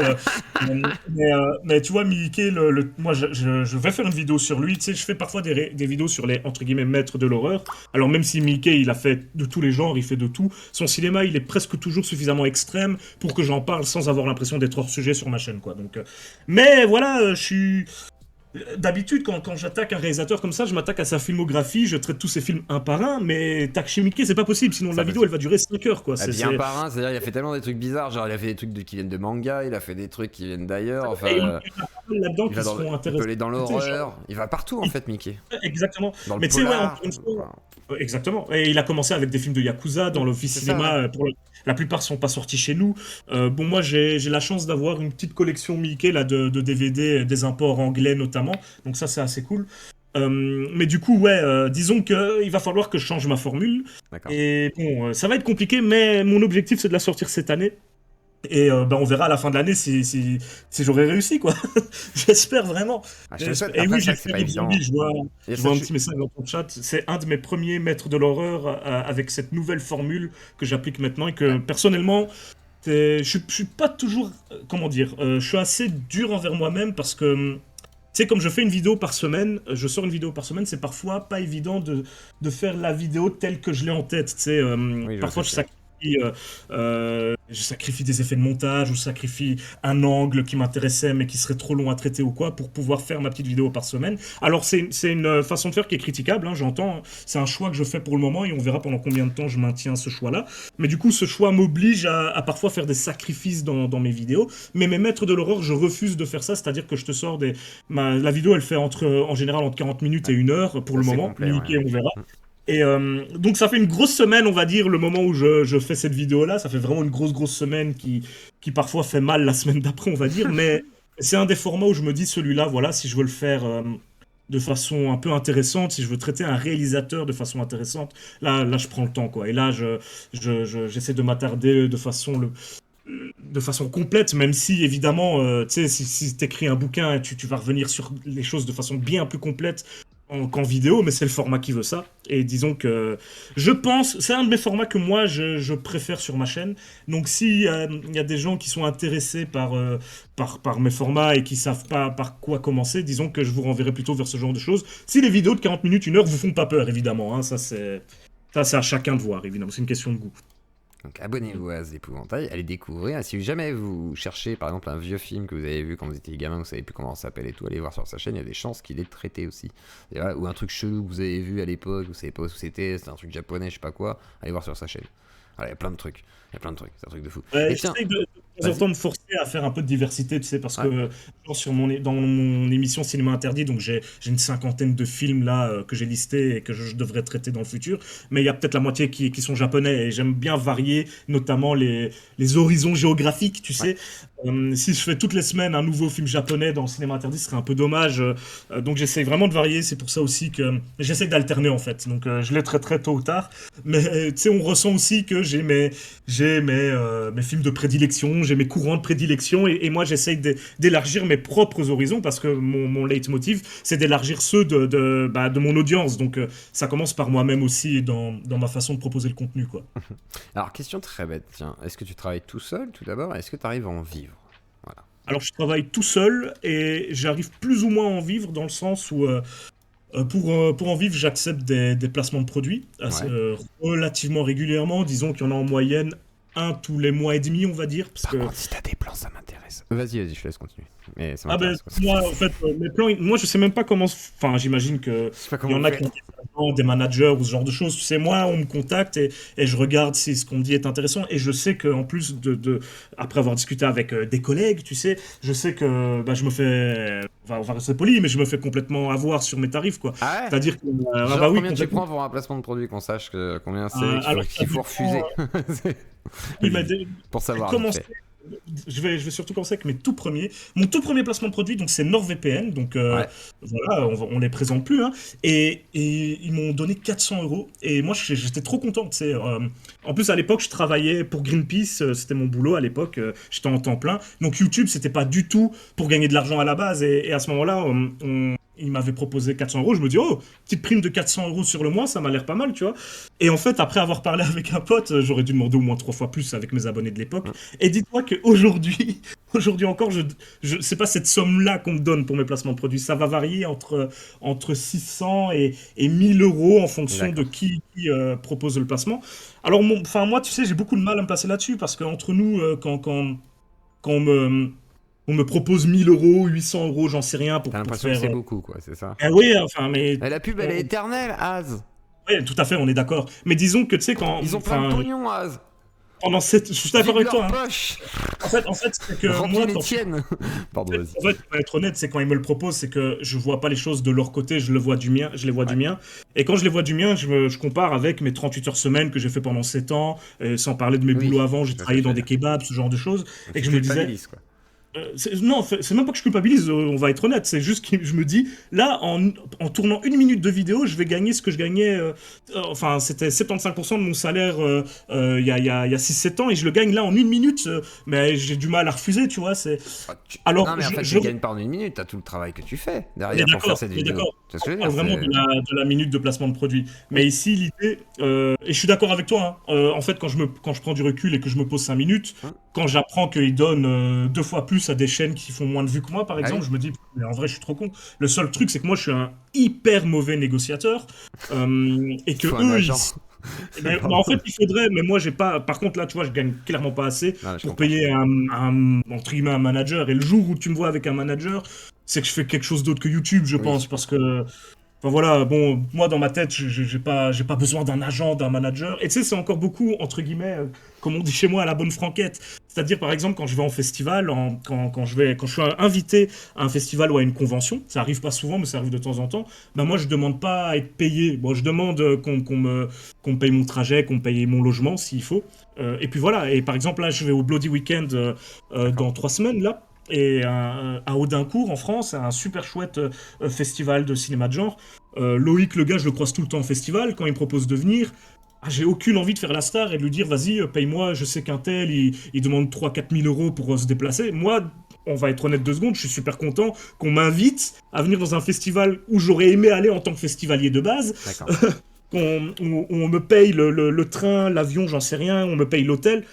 mais tu vois, Mickey, moi, je vais faire une vidéo sur lui. Tu sais, je fais parfois des vidéos sur les, entre guillemets, maîtres de l'horreur. Alors, même si Mickey, il a fait de tous les genres, il fait de tout, son cinéma, il est presque toujours suffisamment extrême pour que j'en parle sans avoir l'impression d'être hors sujet sur ma chaîne, quoi. Donc, mais voilà, je suis. D'habitude, quand j'attaque un réalisateur comme ça, je m'attaque à sa filmographie, je traite tous ses films un par un, mais Takashi Miike, c'est pas possible, sinon Ça la peut vidéo, elle va durer 5 heures, quoi. Ah, bien par un, c'est-à-dire il a fait tellement des trucs bizarres, genre il a fait des trucs qui viennent de manga, il a fait des trucs qui viennent d'ailleurs, enfin Et il y en a pas mal là-dedans il va qui seront il peut intéressants. aller dans Tu sais, genre, l'horreur, il va partout en fait Mickey. exactement. Dans le Mais tu sais, ouais, encore polar, une fois, enfin, exactement. Et il a commencé avec des films de Yakuza dans l'office c'est ça ouais. cinéma. La plupart sont pas sortis chez nous. Bon, moi, j'ai la chance d'avoir une petite collection Mickey là, de DVD, des imports anglais notamment. Donc ça, c'est assez cool. Mais du coup, ouais, disons qu'il va falloir que je change ma formule. D'accord. Et bon, ça va être compliqué, mais mon objectif, c'est de la sortir cette année. Et ben, on verra à la fin de l'année si j'aurai réussi, quoi. J'espère vraiment. Ah, je te le souhaite, Et après oui, c'est j'ai vrai que c'est fait pas Rob évident. Zombie, Et je ça, vois un petit message dans ton chat. C'est un de mes premiers maîtres de l'horreur avec cette nouvelle formule que j'applique maintenant et que personnellement, je suis pas toujours, comment dire, je suis assez dur envers moi-même parce que, tu sais, comme je fais une vidéo par semaine, je sors une vidéo par semaine, c'est parfois pas évident de faire la vidéo telle que je l'ai en tête. Tu sais, oui, je vois ce parfois que c'est. je sacrifie des effets de montage ou je sacrifie un angle qui m'intéressait mais qui serait trop long à traiter ou quoi pour pouvoir faire ma petite vidéo par semaine. Alors c'est une façon de faire qui est critiquable, hein, j'entends. Hein. C'est un choix que je fais pour le moment et on verra pendant combien de temps je maintiens ce choix-là. Mais du coup, ce choix m'oblige à parfois faire des sacrifices dans mes vidéos. Mais mes maîtres de l'horreur, je refuse de faire ça, c'est-à-dire que je te sors la vidéo, elle fait en général entre 40 minutes et 1 heure pour C'est le assez moment. complet, ouais. Nickel, on verra. Et donc ça fait une grosse semaine, on va dire, le moment où je fais cette vidéo-là. Ça fait vraiment une grosse semaine qui parfois fait mal la semaine d'après, on va dire. Mais c'est un des formats où je me dis, celui-là, voilà, si je veux le faire de façon un peu intéressante, si je veux traiter un réalisateur de façon intéressante, là je prends le temps, quoi. Et là, j'essaie de m'attarder de façon complète, même si évidemment, tu sais, si tu écris un bouquin, tu vas revenir sur les choses de façon bien plus complète qu'en vidéo, mais c'est le format qui veut ça. Et disons que je pense, c'est un de mes formats que moi je préfère sur ma chaîne. Donc si il y a des gens qui sont intéressés par mes formats et qui savent pas par quoi commencer, disons que je vous renverrai plutôt vers ce genre de choses. Si les vidéos de 40 minutes, 1 heure vous font pas peur, évidemment, hein, ça c'est à chacun de voir, évidemment, c'est une question de goût. Donc abonnez-vous à Zépouvantail, allez découvrir. Si jamais vous cherchez par exemple un vieux film que vous avez vu quand vous étiez gamin, vous savez plus comment ça s'appelle et tout, allez voir sur sa chaîne, il y a des chances qu'il est traité aussi. Et voilà, ou un truc chelou que vous avez vu à l'époque, vous savez pas où c'était un truc japonais, je sais pas quoi, allez voir sur sa chaîne. Voilà, il y a plein de trucs, c'est un truc de fou. Et tiens, J'essaie de temps en vas-y. temps me forcer à faire un peu de diversité, tu sais, parce Ouais, que genre dans mon émission Cinéma Interdit, donc j'ai une cinquantaine de films là que j'ai listés et que je devrais traiter dans le futur, mais il y a peut-être la moitié qui sont japonais et j'aime bien varier, notamment les horizons géographiques, tu ouais, sais. Si je fais toutes les semaines un nouveau film japonais dans le cinéma interdit, ce serait un peu dommage. Donc j'essaie vraiment de varier. C'est pour ça aussi que j'essaie d'alterner en fait. Donc je l'ai très très tôt ou tard. Mais tu sais, on ressent aussi que mes films de prédilection, j'ai mes courants de prédilection. Et moi, j'essaie d'élargir mes propres horizons parce que mon leitmotiv, c'est d'élargir ceux de mon audience. Donc ça commence par moi-même aussi dans ma façon de proposer le contenu, quoi. Alors, question très bête, tiens. Est-ce que tu travailles tout seul, tout d'abord? Est-ce que tu arrives à en vivre? Voilà. Alors, je travaille tout seul et j'arrive plus ou moins à en vivre dans le sens où, pour en vivre, j'accepte des placements de produits Ouais. relativement régulièrement. Disons qu'il y en a en moyenne un tous les mois et demi, on va dire. Parce Par que, contre, si t'as des plans, ça m'intéresse. Vas-y, je te laisse continuer. Mais ça ah ben, m'intéresse, quoi. moi, en fait, mes plans, moi, je sais même pas comment. Enfin, j'imagine que Je sais pas il y comment en vous a qui ont faites. des agents, des managers ou ce genre de choses. Tu sais, moi, on me contacte et je regarde si ce qu'on me dit est intéressant. Et je sais qu'en plus après avoir discuté avec des collègues, tu sais, je sais que bah, je me fais. On va rester poli, mais je me fais complètement avoir sur mes tarifs, quoi. Ah ouais? C'est-à-dire que. Ah bah Genre, oui, combien tu complètement. prends pour un placement de produit, qu'on sache combien c'est, Alors, ça qu'il faut dépend. refuser? Oui, mais Vas-y, pour j'ai savoir vite commencé. fait. Je vais surtout commencer avec mes tout premiers. Mon tout premier placement de produit, donc c'est NordVPN. Donc Ouais. voilà, on les présente plus, hein. Et ils m'ont donné 400 euros. Et moi, j'étais trop content. Tu sais, en plus, à l'époque, je travaillais pour Greenpeace. C'était mon boulot à l'époque. J'étais en temps plein. Donc YouTube, c'était pas du tout pour gagner de l'argent à la base. Et à ce moment-là, il m'avait proposé 400 euros. Je me dis, oh, petite prime de 400 euros sur le mois, ça m'a l'air pas mal, tu vois. Et en fait, après avoir parlé avec un pote, j'aurais dû demander au moins 3 fois plus avec mes abonnés de l'époque. Hum. Et dis-toi qu'aujourd'hui, aujourd'hui encore, c'est pas cette somme-là qu'on me donne pour mes placements de produits. Ça va varier entre 600 et 1000 euros en fonction de D'accord. qui propose le placement. Alors, enfin, moi, tu sais, j'ai beaucoup de mal à me placer là-dessus parce qu'entre nous, quand on me propose 1000 euros, 800 euros, j'en sais rien, T'as pour l'impression que faire. c'est beaucoup, quoi, c'est ça? Ah oui, enfin, mais. Mais la pub, elle est éternelle, Az. Ouais, tout à fait, on est d'accord. Mais disons que, tu sais, Ils ont plein de enfin, pognon, Az. pendant cette. Je suis d'accord Vide avec toi, leur hein. poche. En fait, c'est que Remplis moi, les quand tiennes. Pardon, vas-y. En fait, pour être honnête, c'est quand ils me le proposent, c'est que je vois pas les choses de leur côté, je le vois du mien, je les vois du Ouais. mien. Et quand je les vois du mien, je compare avec mes 38 heures semaine que j'ai fait pendant 7 ans, sans parler de mes boulots Oui, avant, j'ai je vois ce que travaillé tu dans veux des dire. kebabs, ce genre de choses, et Tu que je me disais, culpabilises, quoi. non, c'est même pas que je culpabilise, on va être honnête, c'est juste que je me dis, là, en tournant une minute de vidéo, je vais gagner ce que je gagnais, enfin, c'était 75% de mon salaire il y a 6-7 ans, et je le gagne là en une minute, mais j'ai du mal à refuser, tu vois, c'est. Ah, Alors, non, mais en fait, tu gagnes pas en une minute, t'as tout le travail que tu fais On est derrière pour faire d'accord, cette on est vidéo. d'accord. Tu vois ce que On je veux parle dire? vraiment de la minute de placement de produit. Mais Oui. ici, l'idée, et je suis d'accord avec toi, hein, en fait, quand je prends du recul et que je me pose 5 minutes, Hum. quand j'apprends qu'ils donnent 2 fois plus à des chaînes qui font moins de vues que moi, par Ah exemple, oui? je me dis, mais en vrai, je suis trop con. Le seul truc, c'est que moi, je suis un hyper mauvais négociateur, et Il te que faut un eux, agent. bah, en Pardon. fait, il faudrait, mais moi, j'ai pas. Par contre, là, tu vois, je gagne clairement pas assez Non, mais je pour comprends. payer entre guillemets, un manager. Et le jour où tu me vois avec un manager, c'est que je fais quelque chose d'autre que YouTube, je Oui, pense, je parce comprends. que. Enfin voilà, bon, moi dans ma tête, j'ai pas besoin d'un agent, d'un manager. Et tu sais, c'est encore beaucoup, entre guillemets, comme on dit chez moi, à la bonne franquette. C'est-à-dire, par exemple, quand je vais en festival, quand je suis invité à un festival ou à une convention, ça arrive pas souvent, mais ça arrive de temps en temps, ben moi je demande pas à être payé. Bon, je demande qu'on me paye mon trajet, qu'on me paye mon logement s'il faut. Et puis voilà, et par exemple, là, je vais au Bloody Weekend D'accord. dans 3 semaines, là. Et à Audincourt, en France, un super chouette festival de cinéma de genre. Loïc, le gars, je le croise tout le temps en festival. Quand il me propose de venir, j'ai aucune envie de faire la star et de lui dire, vas-y, paye-moi. Je sais qu'un tel, il demande 3 000 à 4 000 euros pour se déplacer. Moi, on va être honnête 2 secondes, je suis super content qu'on m'invite à venir dans un festival où j'aurais aimé aller en tant que festivalier de base. D'accord. Où on me paye le train, l'avion, j'en sais rien, on me paye l'hôtel.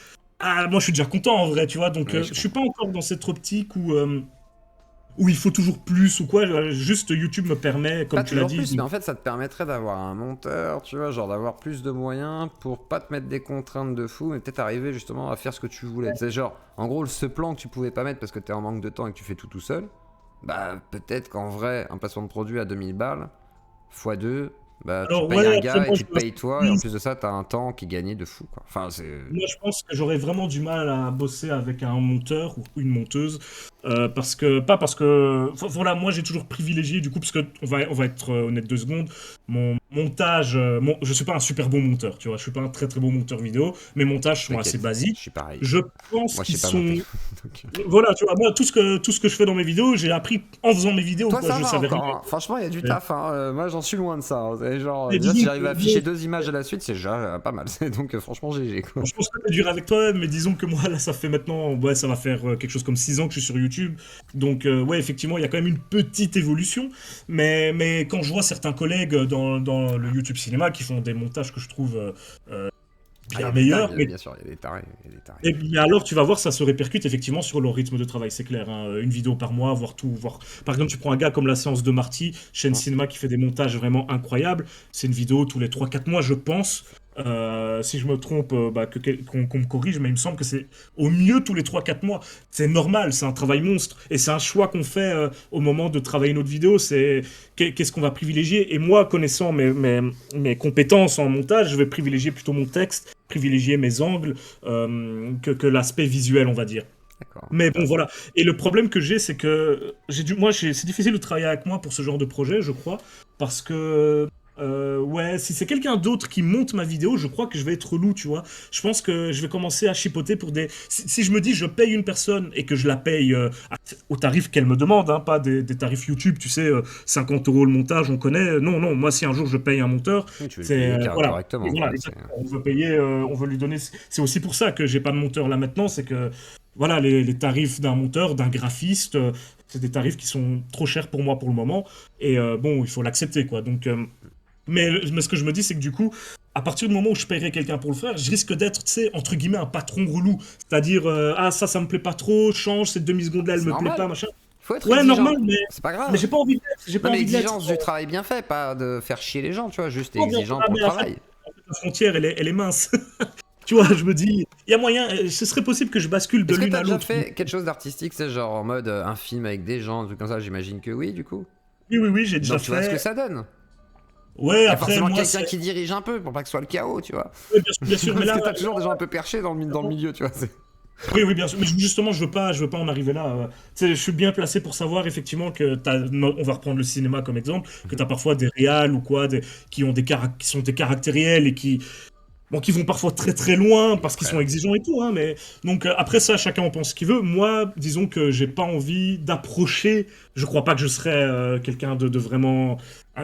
Ah, moi, je suis déjà content en vrai, tu vois. Donc, Oui, je je suis pas comprends. encore dans cette optique où il faut toujours plus ou quoi. Juste YouTube me permet, Pas comme tu l'as toujours dit, plus, mais en fait, ça te permettrait d'avoir un monteur, tu vois, genre d'avoir plus de moyens pour pas te mettre des contraintes de fou, mais peut-être arriver justement à faire ce que tu voulais. Tu sais, genre, en gros, ce plan que tu pouvais pas mettre parce que t'es en manque de temps et que tu fais tout seul, bah peut-être qu'en vrai, un placement de produit à 2000 balles, x 2, bah tu Alors payes ouais, un après gars et moi qui te paye toi, et en plus de ça, t'as un temps qui est gagné de fou, quoi. Enfin, c'est. moi je pense que j'aurais vraiment du mal à bosser avec un monteur ou une monteuse Voilà, moi j'ai toujours privilégié du coup, parce que on va être honnête 2 secondes, mon montage, je suis pas un super bon monteur, tu vois, je suis pas un très très bon monteur vidéo, mes montages sont assez T'inquiète, je basiques, suis pareil. je pense Moi, je qu'ils sais pas monter. sont, Donc, voilà, tu vois, moi tout ce que je fais dans mes vidéos, j'ai appris en faisant mes vidéos, toi, quoi, ça je va savais rien. encore, hein. Franchement, il y a du taf, hein. Moi, j'en suis loin de ça, hein. C'est genre, Mais déjà, si disons j'arrive à que afficher 2 images à la suite, c'est déjà pas mal. Donc, franchement, GG, quoi. je pense que c'est dur avec toi, mais disons que moi, là, ça fait maintenant, ouais, ça va faire quelque chose comme 6 ans que je suis sur YouTube. Donc, ouais, effectivement, il y a quand même une petite évolution. Mais quand je vois certains collègues dans le YouTube cinéma qui font des montages que je trouve Ah, il y bien a des meilleurs, dingues, bien sûr, il y a des tarés. Il y a des tarés. mais alors tu vas voir, ça se répercute effectivement sur leur rythme de travail, c'est clair, hein. Une vidéo par mois, voire tout. Par exemple, tu prends un gars comme la séance de Marty, chaîne Hum. cinéma qui fait des montages vraiment incroyables. C'est une vidéo tous les 3 4 mois, je pense. Si je me trompe, qu'on me corrige, mais il me semble que c'est au mieux tous les 3 4 mois. C'est normal, c'est un travail monstre. Et c'est un choix qu'on fait au moment de travailler notre vidéo. C'est qu'est-ce qu'on va privilégier. Et moi, connaissant mes compétences en montage, je vais privilégier plutôt mon texte, privilégier mes angles, que l'aspect visuel, on va dire. D'accord, Mais bon, intéressant. voilà. Et le problème que j'ai, c'est que c'est difficile de travailler avec moi pour ce genre de projet, je crois, parce que ouais, si c'est quelqu'un d'autre qui monte ma vidéo, je crois que je vais être relou, tu vois. Je pense que je vais commencer à chipoter pour des. Si je me dis je paye une personne et que je la paye au tarif qu'elle me demande, hein, pas des tarifs YouTube, tu sais, 50 € le montage, on connaît. Non, non, moi si un jour je paye un monteur, Oui, tu veux le c'est payer voilà. Et correctement, voilà, quoi. C'est... exactement. On veut payer, on veut lui donner. C'est aussi pour ça que j'ai pas de monteur là maintenant, c'est que voilà, les tarifs d'un monteur, d'un graphiste, c'est des tarifs qui sont trop chers pour moi pour le moment. Et bon, il faut l'accepter, quoi. Donc, mais ce que je me dis, c'est que du coup, à partir du moment où je paierai quelqu'un pour le faire, je risque d'être, tu sais, entre guillemets, un patron relou. C'est-à-dire, ah, ça me plaît pas trop, change, cette demi-seconde là, elle C'est me plaît normal. pas, machin. Il faut être Ouais, normal, exigeant. mais, C'est pas mais grave. j'ai pas envie de l'être. J'ai Non, pas mais envie de l'être. exigence du travail bien fait, pas de faire chier les gens, tu vois, juste Oh, bien sûr, exigeant ah, pour le mais travail. en fait, la frontière, elle est mince. Tu vois, je me dis, il y a moyen, ce serait possible que je bascule de Est-ce que l'une t'as à déjà l'autre. fait quelque chose d'artistique, c'est genre en mode un film avec des gens, un truc comme ça? J'imagine que oui, du coup. Oui, oui, oui, j'ai déjà Donc tu vois ce que fait. ça donne. Ouais, Il y a après, forcément moi, quelqu'un c'est. qui dirige un peu pour pas que ce soit le chaos, tu vois. Ouais, bien sûr, mais Parce là, que t'as toujours des gens un peu perchés dans le milieu, tu vois. oui, oui, bien sûr. Mais justement, je veux pas en arriver là. Tu sais, je suis bien placé pour savoir effectivement que on va reprendre le cinéma comme exemple, que Mhm. t'as parfois des réals ou quoi, qui sont des caractériels et qui vont parfois très très loin Et parce qu'ils après, sont exigeants et tout, hein, mais donc après ça, chacun en pense ce qu'il veut. Moi, disons que j'ai pas envie d'approcher. Je crois pas que je serais quelqu'un de vraiment.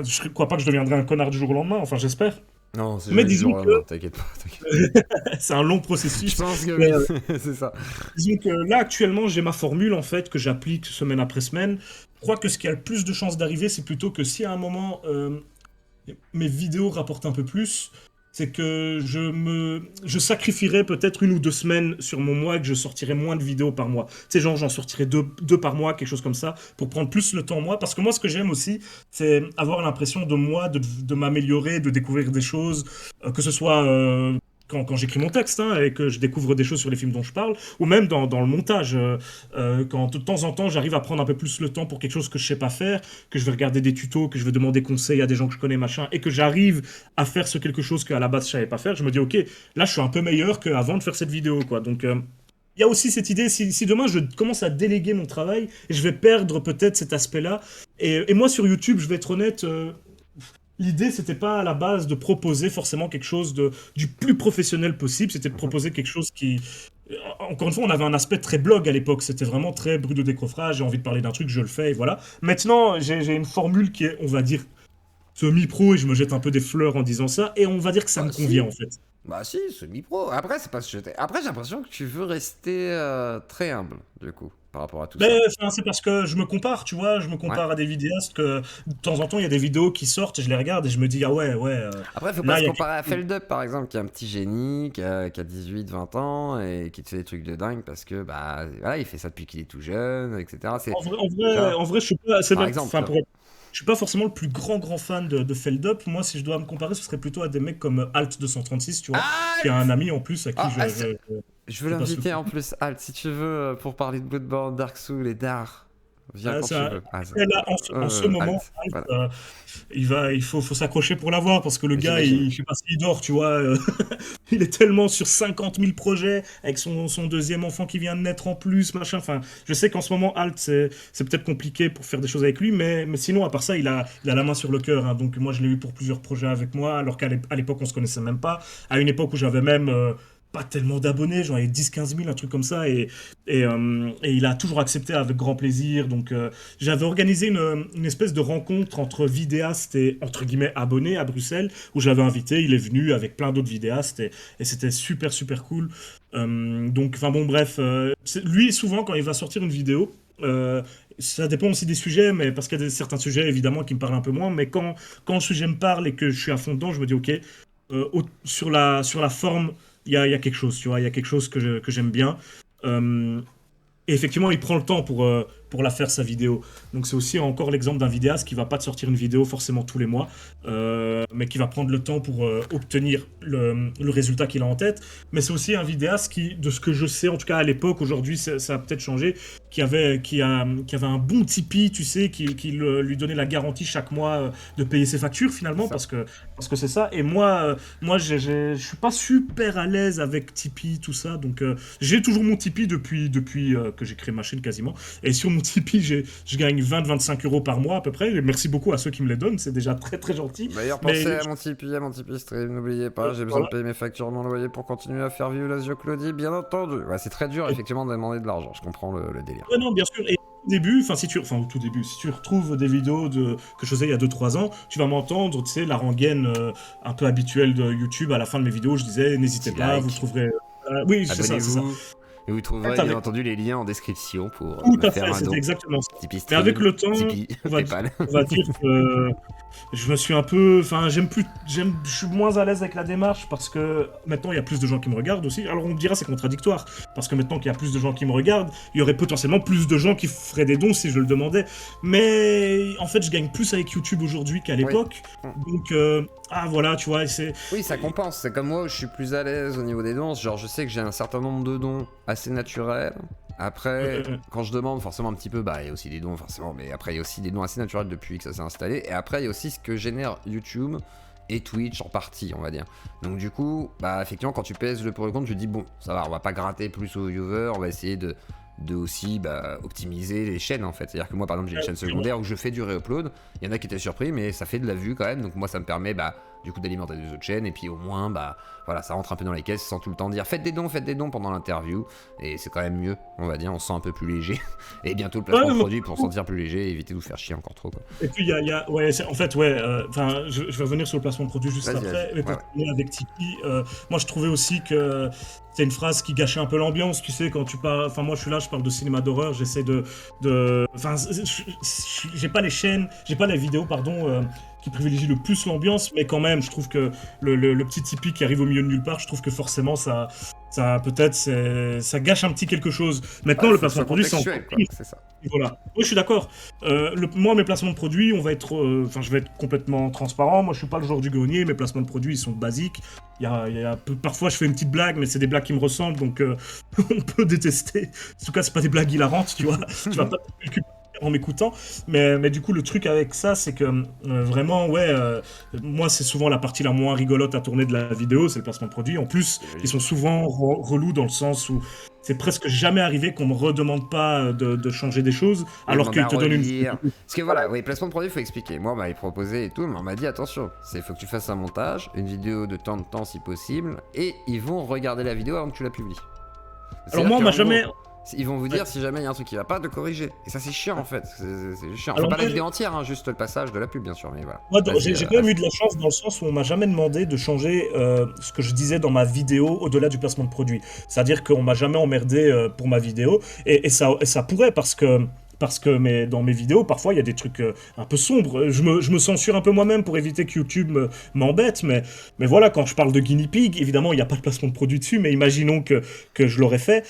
Je crois pas que je deviendrai un connard du jour au lendemain. Enfin, j'espère. non, c'est Mais jamais du disons jour au que lendemain, t'inquiète pas, t'inquiète. c'est un long Je processus. pense que Mais, oui, c'est ça. disons que là, actuellement, j'ai ma formule, en fait, que j'applique semaine après semaine. Je crois que ce qui a le plus de chances d'arriver, c'est plutôt que si à un moment, mes vidéos rapportent un peu plus, c'est que je sacrifierais peut-être 1 ou 2 semaines sur mon mois et que je sortirais moins de vidéos par mois. Tu sais, genre, j'en sortirais deux par mois, quelque chose comme ça, pour prendre plus le temps, moi. Parce que moi, ce que j'aime aussi, c'est avoir l'impression de moi, de m'améliorer, de découvrir des choses, que ce soit quand j'écris mon texte, hein, et que je découvre des choses sur les films dont je parle, ou même dans le montage. Quand de temps en temps, j'arrive à prendre un peu plus le temps pour quelque chose que je sais pas faire, que je vais regarder des tutos, que je vais demander conseil à des gens que je connais, machin, et que j'arrive à faire ce quelque chose qu'à la base je savais pas faire, je me dis, ok, là je suis un peu meilleur qu'avant de faire cette vidéo, quoi. Donc, il y a aussi cette idée, si demain je commence à déléguer mon travail, je vais perdre peut-être cet aspect-là. Et moi sur YouTube, je vais être honnête, l'idée, c'était pas à la base de proposer forcément quelque chose du plus professionnel possible, c'était de Mhm. proposer quelque chose qui. Encore une fois, on avait un aspect très blog à l'époque, c'était vraiment très brut de décoffrage, j'ai envie de parler d'un truc, je le fais, et voilà. Maintenant, j'ai une formule qui est, on va dire, semi-pro, et je me jette un peu des fleurs en disant ça, et on va dire que ça Bah me convient si, en fait. bah si, semi-pro. Après, c'est pas se jeter. Après, j'ai l'impression que tu veux rester très humble, du coup, par rapport à tout Mais ça. enfin, c'est parce que je me compare, tu vois, je me Ouais. compare à des vidéastes que de temps en temps, il y a des vidéos qui sortent, et je les regarde, et je me dis, ah ouais, ouais, Après, faut pas là, se il y a comparer à quelque chose. Feldup, par exemple, qui est un petit génie, qui a 18, 20 ans, et qui te fait des trucs de dingue parce que, bah, voilà, il fait ça depuis qu'il est tout jeune, etc. C'est, tu vois, En vrai, je suis pas, par exemple, enfin, tu vois. je suis pas forcément le plus grand fan de Feldup. Moi, si je dois me comparer, ce serait plutôt à des mecs comme Alt 236, tu vois, qui a un Alt! ami en plus à qui Ah, je veux je passe le l'inviter en coup. plus, Alt, si tu veux, pour parler de Bloodborne, Dark Souls et d'art. Viens quand tu Ça, veux. et là, en ce moment, Halt. Voilà. il faut s'accrocher pour l'avoir parce que le gars, J'imagine. je sais pas s'il dort, tu vois. Il est tellement sur 50 000 projets avec son deuxième enfant qui vient de naître en plus, machin. Enfin, je sais qu'en ce moment, Alt, c'est peut-être compliqué pour faire des choses avec lui, mais sinon, à part ça, il a la main sur le cœur, hein. Donc, moi, je l'ai eu pour plusieurs projets avec moi, alors à l'époque, on se connaissait même pas. À une époque où j'avais même pas tellement d'abonnés, j'en avais 10-15 000, un truc comme ça. Et il a toujours accepté avec grand plaisir. Donc, j'avais organisé une espèce de rencontre entre vidéastes et, entre guillemets, abonnés à Bruxelles, où j'avais invité. Il est venu avec plein d'autres vidéastes et c'était super, super cool. Donc, enfin bon, bref. Lui, souvent, quand il va sortir une vidéo, ça dépend aussi des sujets, mais parce qu'il y a certains sujets, évidemment, qui me parlent un peu moins. Mais quand le sujet me parle et que je suis à fond dedans, je me dis, OK, sur la forme, il y a quelque chose, tu vois, il y a quelque chose que j'aime bien. Euh, et effectivement, il prend le temps pour la faire, sa vidéo. Donc c'est aussi encore l'exemple d'un vidéaste qui va pas te sortir une vidéo forcément tous les mois, mais qui va prendre le temps pour obtenir le résultat qu'il a en tête. Mais c'est aussi un vidéaste qui, de ce que je sais, en tout cas à l'époque, aujourd'hui ça a peut-être changé, qui avait un bon Tipeee, tu sais, lui donnait la garantie chaque mois de payer ses factures finalement, Ça. parce que c'est ça. Et moi je suis pas super à l'aise avec Tipeee, tout ça. Donc j'ai toujours mon Tipeee depuis que j'ai créé ma chaîne quasiment. Et sur mon Tipeee, je gagne 20-25 € par mois à peu près. Et merci beaucoup à ceux qui me les donnent, c'est déjà très très gentil. D'ailleurs, pensez Mais à mon Tipeee Stream, n'oubliez pas, j'ai besoin voilà. de payer mes factures, mon loyer pour continuer à faire vivre Lazio Claudie, bien entendu. Ouais, c'est très dur, effectivement, de demander de l'argent, je comprends le délire. Ouais, non, bien sûr. Et au début, au tout début, si tu retrouves des vidéos que je faisais il y a 2-3 ans, tu vas m'entendre, tu sais, la rengaine un peu habituelle de YouTube. À la fin de mes vidéos, je disais, n'hésitez Petit pas, vous like, trouverez. Oui, c'est ça, c'est ça. abonnez-vous, et vous Ouais, trouverez bien entendu les liens en description pour tout me à faire fait, un c'était don. exactement ça. Tipeee Mais avec Stream, le temps, Tipeee, on va, Paypal. on va dire que je me suis un peu, enfin, je suis moins à l'aise avec la démarche parce que maintenant il y a plus de gens qui me regardent aussi. Alors on me dira c'est contradictoire parce que maintenant qu'il y a plus de gens qui me regardent, il y aurait potentiellement plus de gens qui feraient des dons si je le demandais. Mais en fait, je gagne plus avec YouTube aujourd'hui qu'à Oui. l'époque. Donc voilà, tu vois, c'est Oui, ça compense. C'est comme moi où je suis plus à l'aise au niveau des dons. Genre, je sais que j'ai un certain nombre de dons assez naturels. Après, quand je demande, forcément un petit peu, bah il y a aussi des dons, forcément, mais après il y a aussi des dons assez naturels depuis que ça s'est installé. Et après, il y a aussi ce que génère YouTube et Twitch en partie, on va dire. Donc du coup, bah effectivement, quand tu pèses le pour et le contre, tu te dis bon, ça va, on va pas gratter plus aux viewers, on va essayer de aussi optimiser les chaînes en fait. C'est-à-dire que moi par exemple j'ai une chaîne secondaire où je fais du réupload, il y en a qui étaient surpris mais ça fait de la vue quand même, donc moi ça me permet du coup d'alimenter des autres chaînes et puis au moins voilà, ça rentre un peu dans les caisses sans tout le temps dire faites des dons pendant l'interview et c'est quand même mieux, on va dire, on se sent un peu plus léger et bientôt le placement de produit pour se sentir plus léger et éviter de vous faire chier encore trop quoi. Et puis ouais, en fait, ouais, enfin, je vais revenir sur le placement de produit juste Vas-y, après. Mais pour ouais. terminer avec Tipeee, moi je trouvais aussi que c'est une phrase qui gâchait un peu l'ambiance, tu sais, quand tu parles. Enfin, moi je suis là, je parle de cinéma d'horreur, j'essaie enfin, j'ai pas les vidéos, pardon, qui privilégient le plus l'ambiance, mais quand même, je trouve que le petit Tipeee qui arrive au milieu de nulle part, je trouve que forcément ça peut-être, ça gâche un petit quelque chose. Maintenant, Ouais, le faut que ce placement soit de produit, c'est encore contextuel quoi, pire. c'est ça. Voilà. Oui, je suis d'accord. Moi, mes placements de produits, je vais être complètement transparent. Moi, je suis pas le genre du grenier. Mes placements de produits, ils sont basiques. Parfois, je fais une petite blague, mais c'est des blagues qui me ressemblent, donc on peut détester. En tout cas, c'est pas des blagues hilarantes, tu vois. Tu vas pas te préoccuper en m'écoutant. Mais du coup, le truc avec ça, c'est que vraiment, ouais, moi, c'est souvent la partie la moins rigolote à tourner de la vidéo, c'est le placement de produit. En plus, ils sont souvent relous dans le sens où c'est presque jamais arrivé qu'on me redemande pas de changer des choses, Et alors demander qu'ils à te donnent une. relire. Parce que voilà, oui, placement de produit, faut expliquer. Moi, on m'avait proposé et tout, mais on m'a dit attention, faut que tu fasses un montage, une vidéo de tant de temps si possible, et ils vont regarder la vidéo avant que tu la publies. Alors moi, on m'a jamais. Ils vont vous dire si jamais il y a un truc qui va pas, de corriger. Et ça, c'est chiant en fait. C'est chiant. Enfin, Alors pas la moi, vidéo entière, hein, juste le passage de la pub, bien sûr, mais voilà. Moi, Vas-y, j'ai quand même eu de la chance dans le sens où on m'a jamais demandé de changer ce que je disais dans ma vidéo au-delà du placement de produit. C'est-à-dire qu'on m'a jamais emmerdé pour ma vidéo et ça pourrait parce que dans mes vidéos, parfois, il y a des trucs un peu sombres. Je me censure un peu moi-même pour éviter que YouTube m'embête, mais voilà, quand je parle de guinea pig, évidemment, il n'y a pas de placement de produit dessus, mais imaginons que je l'aurais fait.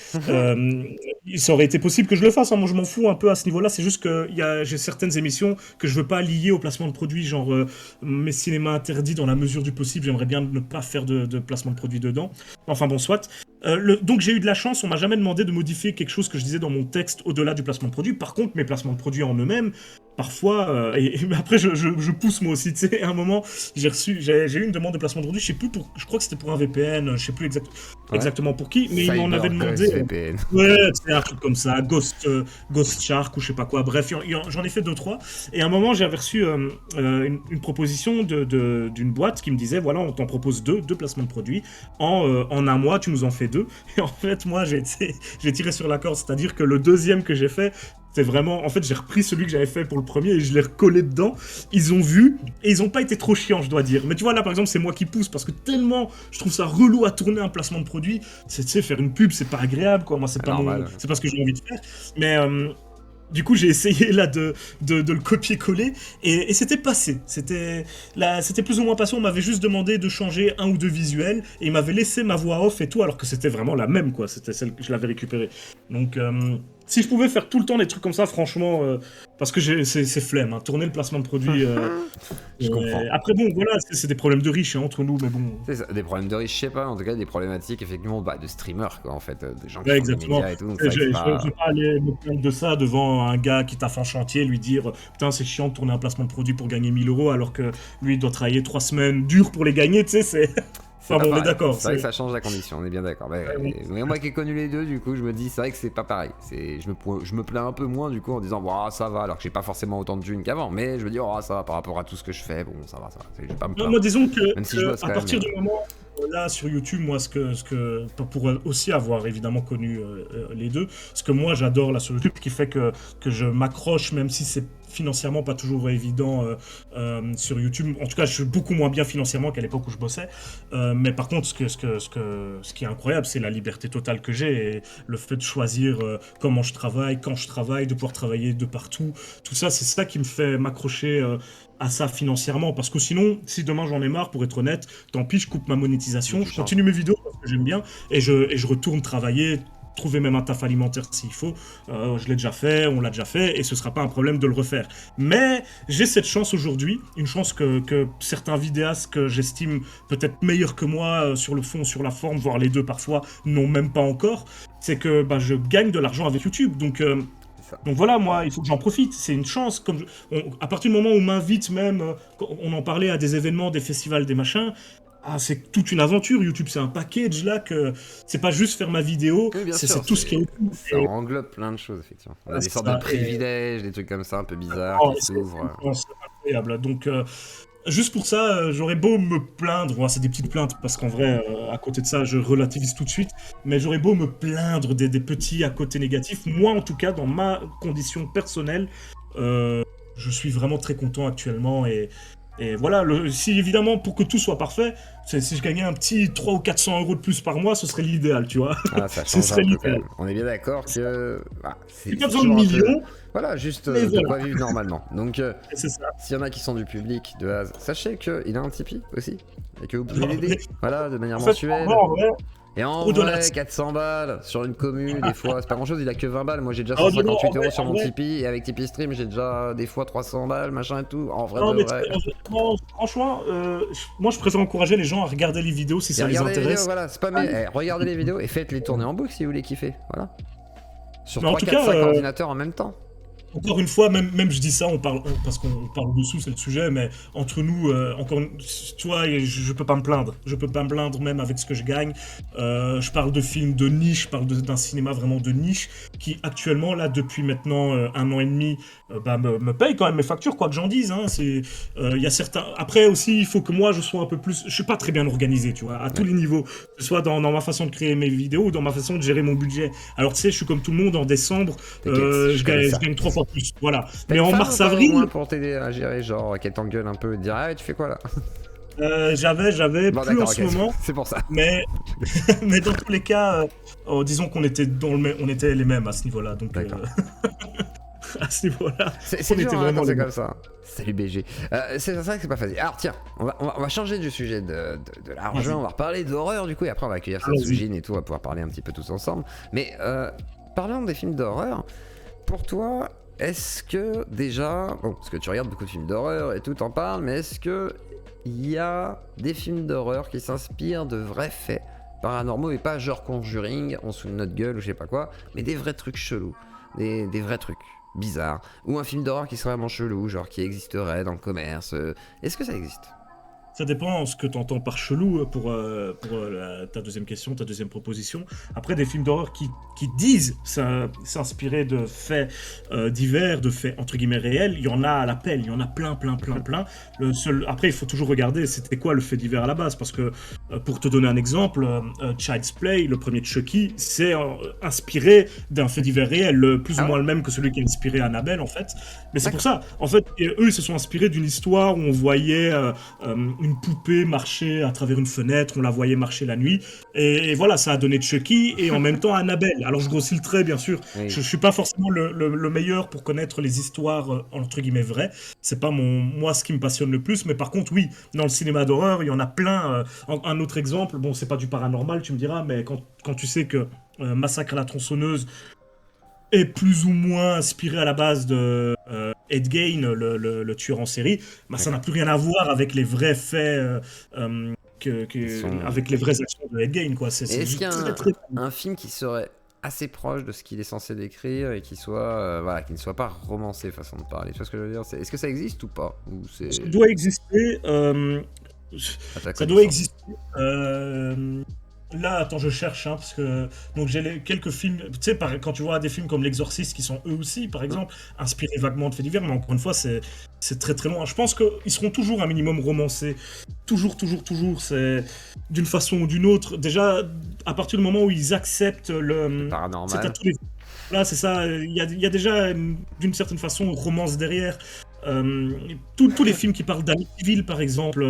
Ça aurait été possible que je le fasse, hein. Moi, je m'en fous un peu à ce niveau-là. C'est juste que j'ai certaines émissions que je veux pas lier au placement de produit, genre mes cinémas interdits dans la mesure du possible. J'aimerais bien ne pas faire de placement de produit dedans. Enfin bon, soit. Donc j'ai eu de la chance, on m'a jamais demandé de modifier quelque chose que je disais dans mon texte au-delà du placement de produit. Par contre, mes placements de produits en eux-mêmes, parfois, mais après je pousse moi aussi, tu sais, à un moment, j'ai eu une demande de placement de produit, je sais plus je crois que c'était pour un VPN, je sais plus exactement pour qui, mais ils m'en avaient demandé. VPN. Ouais, c'est un truc comme ça, Ghost Shark ou je sais pas quoi, bref, j'en ai fait 2-3. Et à un moment, j'avais reçu une proposition d'une boîte qui me disait, voilà, on t'en propose deux placements de produits, en un mois, tu nous en fais 2. Et en fait, moi, j'ai tiré sur la corde, c'est-à-dire que le deuxième que j'ai fait, c'est vraiment... En fait, j'ai repris celui que j'avais fait pour le premier et je l'ai recollé dedans. Ils ont vu et ils ont pas été trop chiants, je dois dire. Mais tu vois, là, par exemple, c'est moi qui pousse parce que tellement je trouve ça relou à tourner un placement de produit. Tu sais, faire une pub, c'est pas agréable, quoi. Moi, c'est pas ce que j'ai envie de faire. Mais... du coup, j'ai essayé là de le copier-coller et c'était passé. C'était plus ou moins passé. On m'avait juste demandé de changer un ou deux visuels et il m'avait laissé ma voix off et tout, alors que c'était vraiment la même, quoi. C'était celle que je l'avais récupérée. Donc, si je pouvais faire tout le temps des trucs comme ça, franchement, parce que c'est flemme, hein, tourner le placement de produit. Je comprends. Après, bon, voilà, c'est des problèmes de riches, hein, entre nous, mais bon. C'est ça, des problèmes de riches, je sais pas, en tout cas des problématiques effectivement de streamers, quoi, en fait, des gens qui Ouais, font des exactement. médias et tout. Donc Je vais pas aller me plaindre de ça devant un gars qui taffe en chantier, lui dire putain, c'est chiant de tourner un placement de produit pour gagner 1000 euros alors que lui il doit travailler 3 semaines dures pour les gagner, tu sais, c'est. Enfin bon, on est d'accord. C'est vrai que ça change la condition, on est bien d'accord. Mais moi qui ai connu les deux, du coup, je me dis, c'est vrai que c'est pas pareil. Je me plains un peu moins, du coup, en disant, bon, ça va, alors que j'ai pas forcément autant de thunes qu'avant, mais je me dis, oh, ça va par rapport à tout ce que je fais, bon, ça va. Je vais pas me plaindre. Moi, disons que, même si je bosse à partir du moment, là, sur YouTube, moi, pour aussi avoir évidemment connu les deux, ce que moi j'adore là sur YouTube, qui fait que je m'accroche, même si c'est financièrement pas toujours évident sur YouTube. En tout cas, je suis beaucoup moins bien financièrement qu'à l'époque où je bossais. Mais par contre, ce qui est incroyable, c'est la liberté totale que j'ai et le fait de choisir comment je travaille, quand je travaille, de pouvoir travailler de partout. Tout ça, c'est ça qui me fait m'accrocher à ça financièrement. Parce que sinon, si demain j'en ai marre, pour être honnête, tant pis, je coupe ma monétisation, je continue mes vidéos parce que j'aime bien et je retourne travailler. Trouver même un taf alimentaire s'il faut, je l'ai déjà fait, on l'a déjà fait, et ce sera pas un problème de le refaire. Mais j'ai cette chance aujourd'hui, une chance que certains vidéastes que j'estime peut-être meilleurs que moi sur le fond, sur la forme, voire les deux parfois, n'ont même pas encore, c'est que je gagne de l'argent avec YouTube. Donc voilà, moi, il faut que j'en profite. C'est une chance. À partir du moment où on m'invite même, on en parlait à des événements, des festivals, des machins, c'est toute une aventure. YouTube, c'est un package là que c'est pas juste faire ma vidéo, oui, c'est tout ce qui est autour. Ça englobe plein de choses, effectivement. On a des sortes de privilèges, des trucs comme ça un peu bizarres qui s'ouvrent. C'est incroyable. Donc, juste pour ça, j'aurais beau me plaindre, c'est des petites plaintes parce qu'en vrai, à côté de ça, je relativise tout de suite, mais j'aurais beau me plaindre des petits à côté négatifs. Moi, en tout cas, dans ma condition personnelle, je suis vraiment très content actuellement et voilà, si évidemment, pour que tout soit parfait, si je gagnais un petit 300 ou 400 euros de plus par mois, ce serait l'idéal, tu vois. Ça change un peu quand même. On est bien d'accord que... c'est pas besoin de millions. Voilà, juste de quoi vivre normalement. Donc, s'il y en a qui sont du public de base, sachez qu'il a un Tipeee aussi, et que vous pouvez l'aider, voilà, de manière mensuelle. Et en vrai, 400 balles sur une commune, des fois, c'est pas grand chose, il a que 20 balles. Moi j'ai déjà 158 euros sur mon Tipeee, et avec Tipeee Stream, j'ai déjà des fois 300 balles, machin et tout. En vrai, franchement, moi je préfère encourager les gens à regarder les vidéos si ça les intéresse. Voilà, regardez les vidéos et faites-les tourner en boucle si vous voulez kiffer. Voilà. Sur 3, 4, 5 ordinateurs en même temps. Encore une fois, même je dis ça, parce qu'on parle dessous, c'est le sujet, mais entre nous, tu vois, je peux pas me plaindre. Je peux pas me plaindre même avec ce que je gagne. Je parle de films de niche, je parle d'un cinéma vraiment de niche, qui actuellement, là, depuis maintenant 1 an et demi, me paye quand même mes factures, quoi que j'en dise. Hein. Y a certains... Après aussi, il faut que moi, je sois un peu plus... Je suis pas très bien organisé, tu vois, à tous les niveaux. Que ce soit dans ma façon de créer mes vidéos ou dans ma façon de gérer mon budget. Alors, tu sais, je suis comme tout le monde, en décembre, je gagne 3 fois plus. Voilà. Mais en mars-avril... pour t'aider à gérer, genre, qu'elle t'engueule un peu et te dire, tu fais quoi, là? J'avais bon, plus en ce moment. C'est pour ça. Mais dans tous les cas, disons qu'on était on était les mêmes à ce niveau-là. Donc, à ce niveau-là, c'est dur, vraiment c'est comme ça. Salut BG. C'est vrai que c'est pas facile. Alors tiens, on va changer du sujet de l'argent, on va reparler d'horreur du coup, et après on va accueillir Satsujin et tout, on va pouvoir parler un petit peu tous ensemble. Mais parlons des films d'horreur. Pour toi, est-ce que déjà, parce que tu regardes beaucoup de films d'horreur et tout, t'en parles, mais est-ce que il y a des films d'horreur qui s'inspirent de vrais faits paranormaux, et pas genre Conjuring, on se fout de notre gueule ou je sais pas quoi, mais des vrais trucs chelous, des vrais trucs bizarres, ou un film d'horreur qui serait vraiment chelou, genre qui existerait dans le commerce. Est-ce que ça existe? Ça dépend ce que tu entends par chelou pour, ta deuxième question, ta deuxième proposition. Après, des films d'horreur qui disent s'inspirer de faits divers, de faits entre guillemets réels, il y en a à l'appel, il y en a plein, plein, plein, plein. Après, il faut toujours regarder c'était quoi le fait divers à la base, parce que pour te donner un exemple, Child's Play, le premier de Chucky, c'est inspiré d'un fait divers réel, plus ou moins le même que celui qui a inspiré Annabelle en fait. Mais c'est pour ça, en fait, eux ils se sont inspirés d'une histoire où on voyait une poupée marcher à travers une fenêtre, on la voyait marcher la nuit, et voilà, ça a donné Chucky, et en même temps Annabelle. Alors je grossis le trait, bien sûr, Oui. je suis pas forcément le meilleur pour connaître les histoires entre guillemets vraies, c'est pas moi ce qui me passionne le plus, mais par contre oui, dans le cinéma d'horreur, il y en a plein. Un autre exemple, bon c'est pas du paranormal tu me diras, mais quand tu sais que Massacre à la tronçonneuse est plus ou moins inspiré à la base de Ed Gein, le tueur en série, bah, ça n'a plus rien à voir avec les vrais faits, avec les vraies actions de Ed Gein, quoi. C'est Est-ce qu'il y a très, très... un film qui serait assez proche de ce qu'il est censé décrire et qui soit voilà, qui ne soit pas romancé façon de parler? Tu vois ce que je veux dire? Est-ce que ça existe ou pas? Ou c'est Ça doit exister. Ça doit exister. Là, attends, je cherche, parce que donc j'ai quelques films. Tu sais, quand tu vois des films comme L'Exorciste, qui sont eux aussi, par exemple, inspirés vaguement de faits divers, mais encore une fois, c'est très très loin. Je pense qu'ils seront toujours un minimum romancés, toujours, toujours, toujours. C'est d'une façon ou d'une autre. Déjà, à partir du moment où ils acceptent le paranormal. Là, c'est ça. Il y a déjà d'une certaine façon une romance derrière. Tous les films qui parlent d'Amityville, par exemple,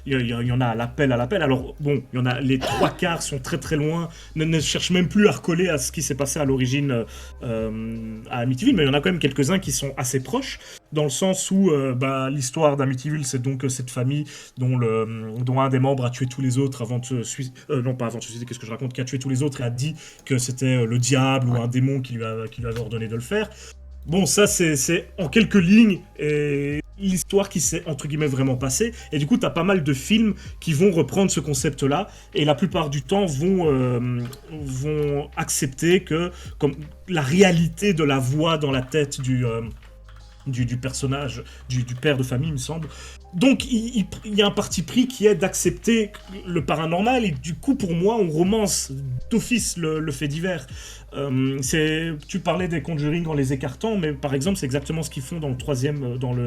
il y en a à l'appel. Alors, bon, il y en a, les trois quarts sont très très loin, ne cherchent même plus à recoller à ce qui s'est passé à l'origine à Amityville, mais il y en a quand même quelques-uns qui sont assez proches, dans le sens où l'histoire d'Amityville, c'est donc cette famille dont un des membres a tué tous les autres avant de se suicider. Non, pas avant de se suicider, qu'est-ce que je raconte? Qui a tué tous les autres et a dit que c'était le diable ou un démon qui lui avait ordonné de le faire. Bon, ça, c'est en quelques lignes l'histoire qui s'est, entre guillemets, vraiment passée. Et du coup, t'as pas mal de films qui vont reprendre ce concept-là, et la plupart du temps vont accepter que comme la réalité de la voix dans la tête du personnage, du père de famille, il me semble. Donc, il y a un parti pris qui est d'accepter le paranormal, et du coup, pour moi, on romance d'office le fait divers. Tu parlais des Conjuring en les écartant, mais par exemple, c'est exactement ce qu'ils font dans le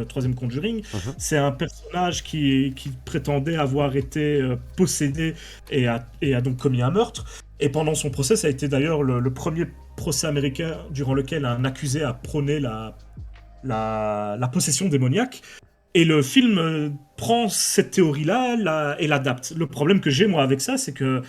troisième Conjuring. C'est un personnage qui prétendait avoir été possédé et a donc commis un meurtre. Et pendant son procès, ça a été d'ailleurs le premier procès américain durant lequel un accusé a prôné la possession démoniaque. Et le film prend cette théorie-là et l'adapte. Le problème que j'ai, moi, avec ça, c'est que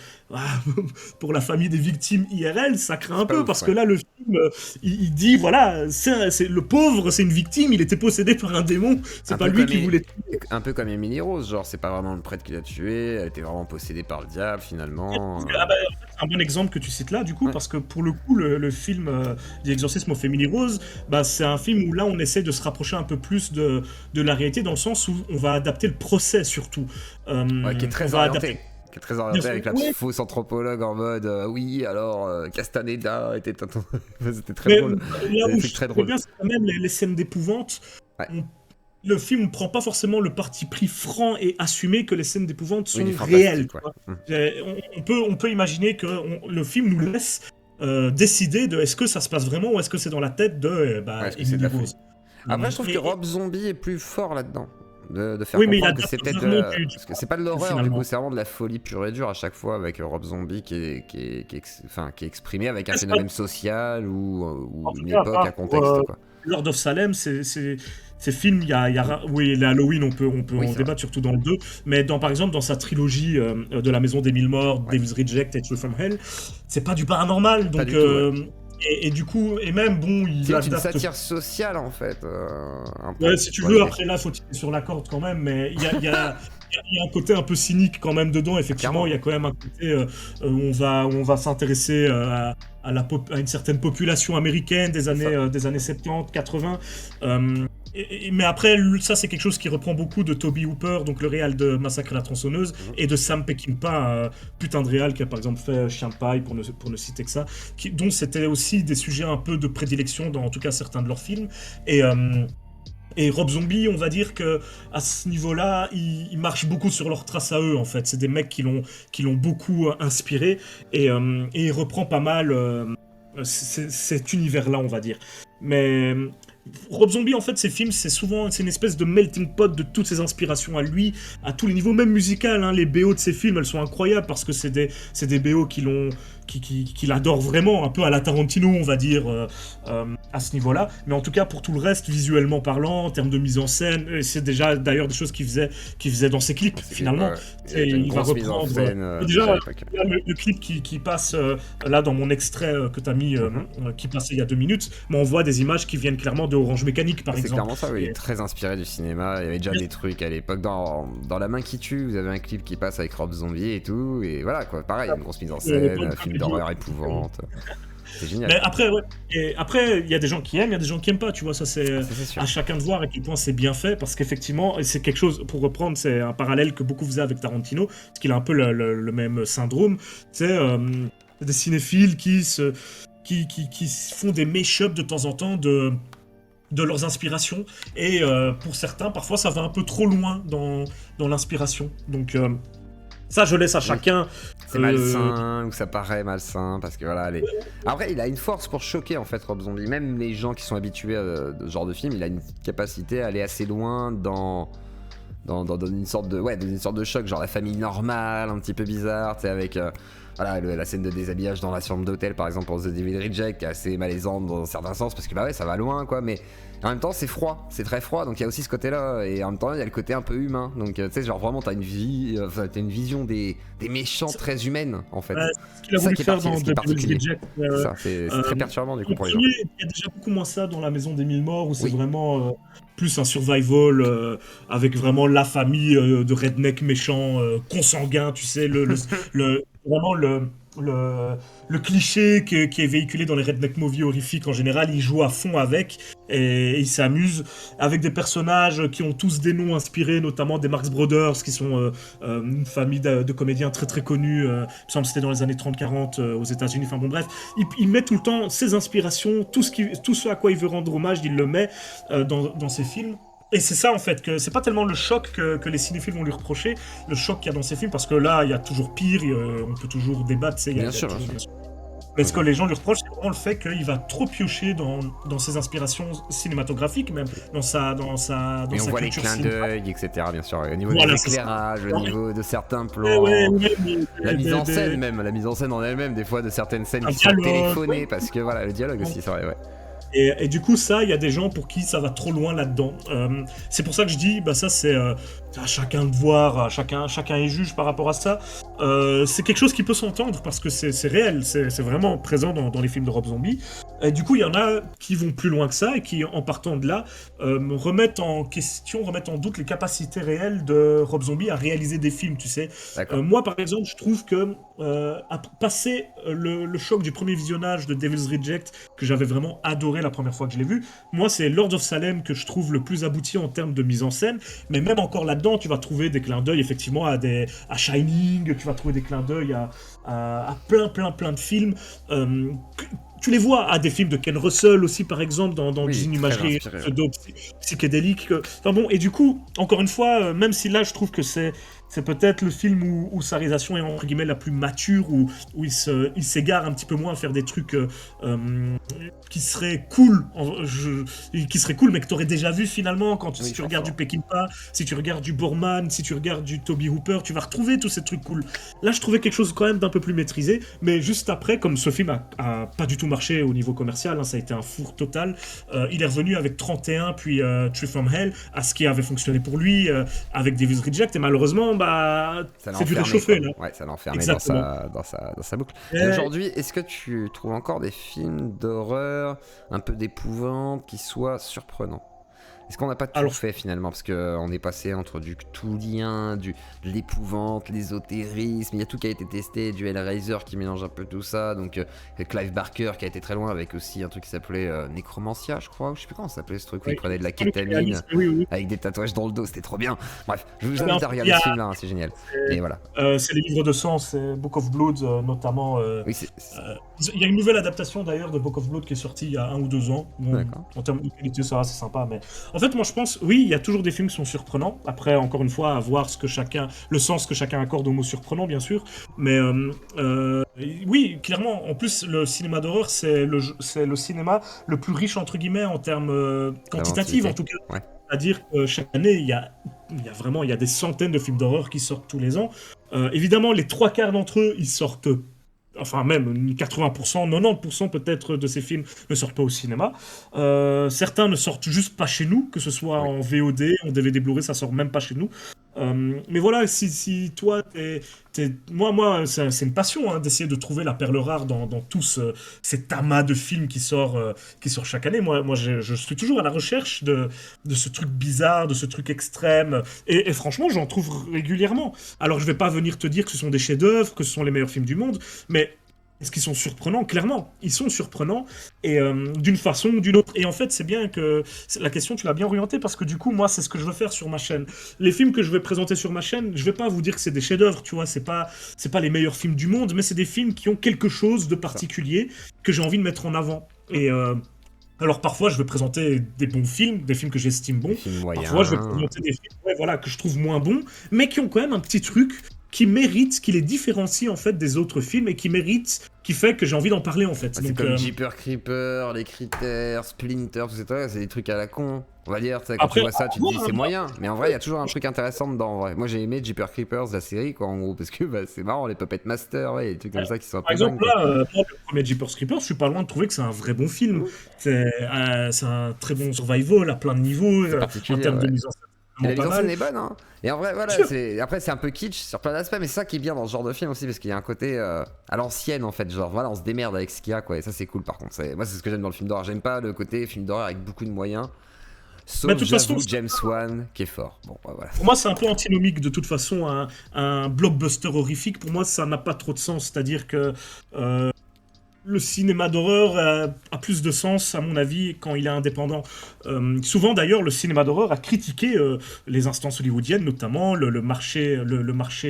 pour la famille des victimes IRL, ça craint un peu, parce que là, le film, il dit, voilà, le pauvre, c'est une victime, il était possédé par un démon, c'est pas lui qui voulait tuer. Un peu comme Emily Rose, genre, c'est pas vraiment le prêtre qui l'a tué, elle était vraiment possédée par le diable, finalement. C'est un bon exemple que tu cites là, du coup, parce que pour le coup, le film The Exorcism of Emily Rose, c'est un film où là, on essaie de se rapprocher un peu plus de la réalité, dans le sens où on va adapter le procès, surtout. Qui est très orienté. Qui est très orienté avec la fausse anthropologue en mode oui, alors Castaneda était c'était très drôle. Là où je trouve bien, c'est quand même les scènes d'épouvante. Le film ne prend pas forcément le parti pris franc et assumé que les scènes d'épouvante sont réelles. On peut imaginer que le film nous laisse décider de est-ce que ça se passe vraiment ou est-ce que c'est dans la tête de Emily Rose. Après, je trouve que Rob Zombie est plus fort là-dedans. De faire comprendre que c'est peut-être parce que c'est pas de l'horreur, du coup c'est vraiment de la folie pure et dure à chaque fois, avec Rob Zombie qui est exprimé avec un phénomène social ou une époque, un contexte, quoi. Lord of Salem, ces films, oui, l'Halloween, on peut en débattre, surtout dans le 2, mais par exemple dans sa trilogie de la Maison des Mille Morts, Devil's Reject et True from Hell, c'est pas du paranormal, donc et du coup, et même bon, il adapte... C'est une satire sociale en fait. Si tu veux, après là, faut tirer sur la corde quand même, mais il y a un côté un peu cynique quand même dedans, effectivement. Il y a quand même un côté où on va s'intéresser à une certaine population américaine des années 70, 80. Mais après, ça c'est quelque chose qui reprend beaucoup de Toby Hooper, donc le réal de Massacre à la tronçonneuse, et de Sam Peckinpah, putain de réal qui a par exemple fait Chien de paille, pour ne citer que ça, dont c'était aussi des sujets un peu de prédilection dans en tout cas certains de leurs films. Et Rob Zombie, on va dire que à ce niveau-là, ils marchent beaucoup sur leur trace à eux en fait. C'est des mecs qui l'ont beaucoup inspiré et il reprend pas mal cet univers-là, on va dire. Mais Rob Zombie, en fait, ses films, c'est une espèce de melting pot de toutes ses inspirations à lui, à tous les niveaux, même musical. Hein. Les BO de ses films, elles sont incroyables parce que c'est des BO qu'il adore vraiment, un peu à la Tarantino, on va dire, à ce niveau-là. Mais en tout cas, pour tout le reste, visuellement parlant, en termes de mise en scène, c'est déjà d'ailleurs des choses qu'il faisait dans ses clips, finalement. Il va reprendre. Déjà, le clip qui passe là dans mon extrait que tu as mis, qui passait il y a 2 minutes, mais on voit des images qui viennent clairement de Orange Mécanique, par exemple. C'est clairement ça, oui. Il est très inspiré du cinéma. Il y avait déjà des trucs à l'époque. Dans La main qui tue, vous avez un clip qui passe avec Rob Zombie et tout. Et voilà, quoi. Pareil, une grosse mise en scène, un film d'horreur épouvante. C'est génial. Mais après, ouais. Et après, il y a des gens qui aiment, il y a des gens qui aiment pas, tu vois. Ça, c'est à chacun de voir à quel point c'est bien fait, parce qu'effectivement, c'est quelque chose, pour reprendre, c'est un parallèle que beaucoup faisaient avec Tarantino, parce qu'il a un peu le même syndrome. C'est des cinéphiles qui font des mash-ups de temps en temps de leurs inspirations, et pour certains, parfois, ça va un peu trop loin dans l'inspiration. Donc, ça, je laisse à chacun. C'est malsain, ou ça paraît malsain, parce que voilà. Après, il a une force pour choquer, en fait, Rob Zombie. Même les gens qui sont habitués à ce genre de film, il a une capacité à aller assez loin dans une sorte de choc, genre la famille normale, un petit peu bizarre, tu sais, avec voilà, la scène de déshabillage dans la chambre d'hôtel, par exemple, pour The Devil Reject, qui est assez malaisante dans un certain sens, parce que bah ouais, ça va loin, quoi, mais en même temps, c'est froid, c'est très froid, donc il y a aussi ce côté-là, et en même temps, il y a le côté un peu humain, donc tu sais, genre vraiment, t'as une vision des méchants très humaine, en fait. Ce qu'il a voulu faire dans The Devil Reject. C'est très perturbant, du coup, pour les gens. Il y a déjà beaucoup moins ça dans La Maison des Mille Morts, où c'est vraiment plus un survival, avec vraiment la famille de redneck méchants, consanguins, tu sais, vraiment le cliché qui est véhiculé dans les redneck movies horrifiques en général. Il joue à fond avec, et il s'amuse avec des personnages qui ont tous des noms inspirés, notamment des Marx Brothers, qui sont une famille de comédiens très très connus. Il me semble que c'était dans les années 30-40 aux États-Unis. Enfin bon, bref, il met tout le temps ses inspirations, tout ce à quoi il veut rendre hommage, il le met dans ses films. Et c'est ça en fait, que c'est pas tellement le choc que les cinéphiles vont lui reprocher, le choc qu'il y a dans ces films, parce que là il y a toujours pire, on peut toujours débattre, bien sûr. Mais ce que les gens lui reprochent, c'est vraiment le fait qu'il va trop piocher dans ses inspirations cinématographiques, même dans sa Et on voit les clins d'œil, etc. Bien sûr, au niveau de l'éclairage, au niveau de certains plans, la mise en scène même, la mise en scène en elle-même, des fois de certaines scènes qui sont téléphonées, parce que voilà, le dialogue aussi, c'est vrai, ouais. Et du coup, ça, il y a des gens pour qui ça va trop loin là-dedans. C'est pour ça que je dis, bah ça, c'est à chacun de voir, chacun est juge par rapport à ça. C'est quelque chose qui peut s'entendre parce que c'est réel, c'est vraiment présent dans les films de Rob Zombie. Et du coup, il y en a qui vont plus loin que ça et qui, en partant de là, remettent en doute les capacités réelles de Rob Zombie à réaliser des films, tu sais. Moi, par exemple, je trouve que passer le choc du premier visionnage de Devil's Reject, que j'avais vraiment adoré la première fois que je l'ai vu, moi, c'est Lords of Salem que je trouve le plus abouti en termes de mise en scène. Mais même encore là-dedans, tu vas trouver des clins d'œil, effectivement, à Shining, tu vas trouver des clins d'œil à plein de films. Tu les vois à des films de Ken Russell aussi, par exemple, dans une imagerie psychédélique. Enfin bon, et du coup, encore une fois, même si là, je trouve que c'est peut-être le film où sa réalisation est entre guillemets la plus mature, où il s'égare un petit peu moins à faire des trucs qui seraient cool, mais que tu aurais déjà vu finalement si tu regardes du Peckinpah, si tu regardes du Boorman, si tu regardes du Toby Hooper, tu vas retrouver tous ces trucs cool. Là, je trouvais quelque chose quand même d'un peu plus maîtrisé, mais juste après, comme ce film a pas du tout marché au niveau commercial, hein, ça a été un four total, il est revenu avec 31, puis Tree from Hell, à ce qui avait fonctionné pour lui, avec Devil's Reject, et malheureusement, c'est du réchauffé là. Ouais, ça l'a enfermé dans sa boucle. Et aujourd'hui, est-ce que tu trouves encore des films d'horreur, un peu d'épouvante, qui soient surprenants? Est-ce qu'on n'a pas tout Alors, fait finalement? Parce qu'on est passé entre du cthulhien, de l'épouvante, l'ésotérisme, il y a tout qui a été testé, du Hellraiser qui mélange un peu tout ça, donc Clive Barker qui a été très loin avec aussi un truc qui s'appelait Necromancia, je crois, ou je sais plus comment ça s'appelait ce truc où il oui, prenait de la c'est le kétamine réalisme, oui, oui. avec des tatouages dans le dos, c'était trop bien. Bref, je vous Eh ben, invite à il y regarder a, ce film-là, hein, c'est génial. Et voilà. c'est les livres de sang, c'est Book of Blood, notamment. Oui, Euh, il y a une nouvelle adaptation d'ailleurs de Book of Blood qui est sortie il y a 1 ou 2 ans. Bon, d'accord. en termes de qualité, ça va, c'est sympa. Mais en fait, moi je pense, oui, il y a toujours des films qui sont surprenants. Après, encore une fois, à voir le sens que chacun accorde au mot surprenant, bien sûr. Mais oui, clairement, en plus, le cinéma d'horreur, c'est le cinéma le plus riche, entre guillemets, en termes quantitatifs, en L'inventivité. tout cas. Ouais. C'est-à-dire que chaque année, il y a des centaines de films d'horreur qui sortent tous les ans. Évidemment, les 3 quarts d'entre eux, ils sortent, enfin même 80%, 90% peut-être de ces films ne sortent pas au cinéma. Certains ne sortent juste pas chez nous, que ce soit Oui. en VOD, en DVD Blu-ray, ça sort même pas chez nous. Mais voilà, si toi, moi, c'est une passion hein, d'essayer de trouver la perle rare dans tout cet amas de films qui sort chaque année. Moi je suis toujours à la recherche de ce truc bizarre, de ce truc extrême. Et franchement, j'en trouve régulièrement. Alors, je vais pas venir te dire que ce sont des chefs-d'œuvre, que ce sont les meilleurs films du monde, mais est-ce qu'ils sont surprenants? Clairement, ils sont surprenants, et d'une façon ou d'une autre. Et en fait, c'est bien que la question, tu l'as bien orientée, parce que du coup, moi, c'est ce que je veux faire sur ma chaîne. Les films que je vais présenter sur ma chaîne, je vais pas vous dire que c'est des chefs-d'œuvre, tu vois, c'est pas les meilleurs films du monde, mais c'est des films qui ont quelque chose de Ça. particulier que j'ai envie de mettre en avant. Et alors parfois, je vais présenter des bons films, des films que j'estime Des bons. films Parfois, je vais moyens. présenter des films ouais, voilà, que je trouve moins bons, mais qui ont quand même un petit truc qui mérite, qui les différencie en fait des autres films et qui mérite, qui fait que j'ai envie d'en parler en fait. Ouais, c'est Donc comme Jeepers Creepers, les Critères, Splinter, tout ça, c'est des trucs à la con. On va dire, tu sais, quand tu après, vois ça, tu te dis moi, c'est moyen. Mais en vrai, il y a toujours un truc intéressant dedans. En vrai. Moi, j'ai aimé Jeepers Creepers, la série, quoi, en gros, parce que bah, c'est marrant, les Puppet Master, ouais, des trucs comme ça qui sont un par peu dingues, exemple quoi. là, moi, le premier Jeepers Creepers, je suis pas loin de trouver que c'est un vrai bon film. Mmh. C'est un très bon survival à plein de niveaux, C'est en particulier, termes de ouais. mise en scène, c'est Et la vraiment mise pas en scène mal. est bonne, hein. Et en vrai, Bien voilà, sûr. après, c'est un peu kitsch sur plein d'aspects, mais c'est ça qui est bien dans ce genre de film aussi, parce qu'il y a un côté à l'ancienne, en fait. Genre, voilà, on se démerde avec ce qu'il y a, quoi. Et ça, c'est cool, par contre. Moi, c'est ce que j'aime dans le film d'horreur. J'aime pas le côté film d'horreur avec beaucoup de moyens. Mais de Sauf, toute façon, j'avoue, James Wan, qui est fort. Bon, bah, voilà. pour moi, c'est un peu antinomique de toute façon. Un blockbuster horrifique, pour moi, ça n'a pas trop de sens. C'est-à-dire que euh, le cinéma d'horreur a plus de sens, à mon avis, quand il est indépendant. Souvent, d'ailleurs, le cinéma d'horreur a critiqué les instances hollywoodiennes, notamment le marché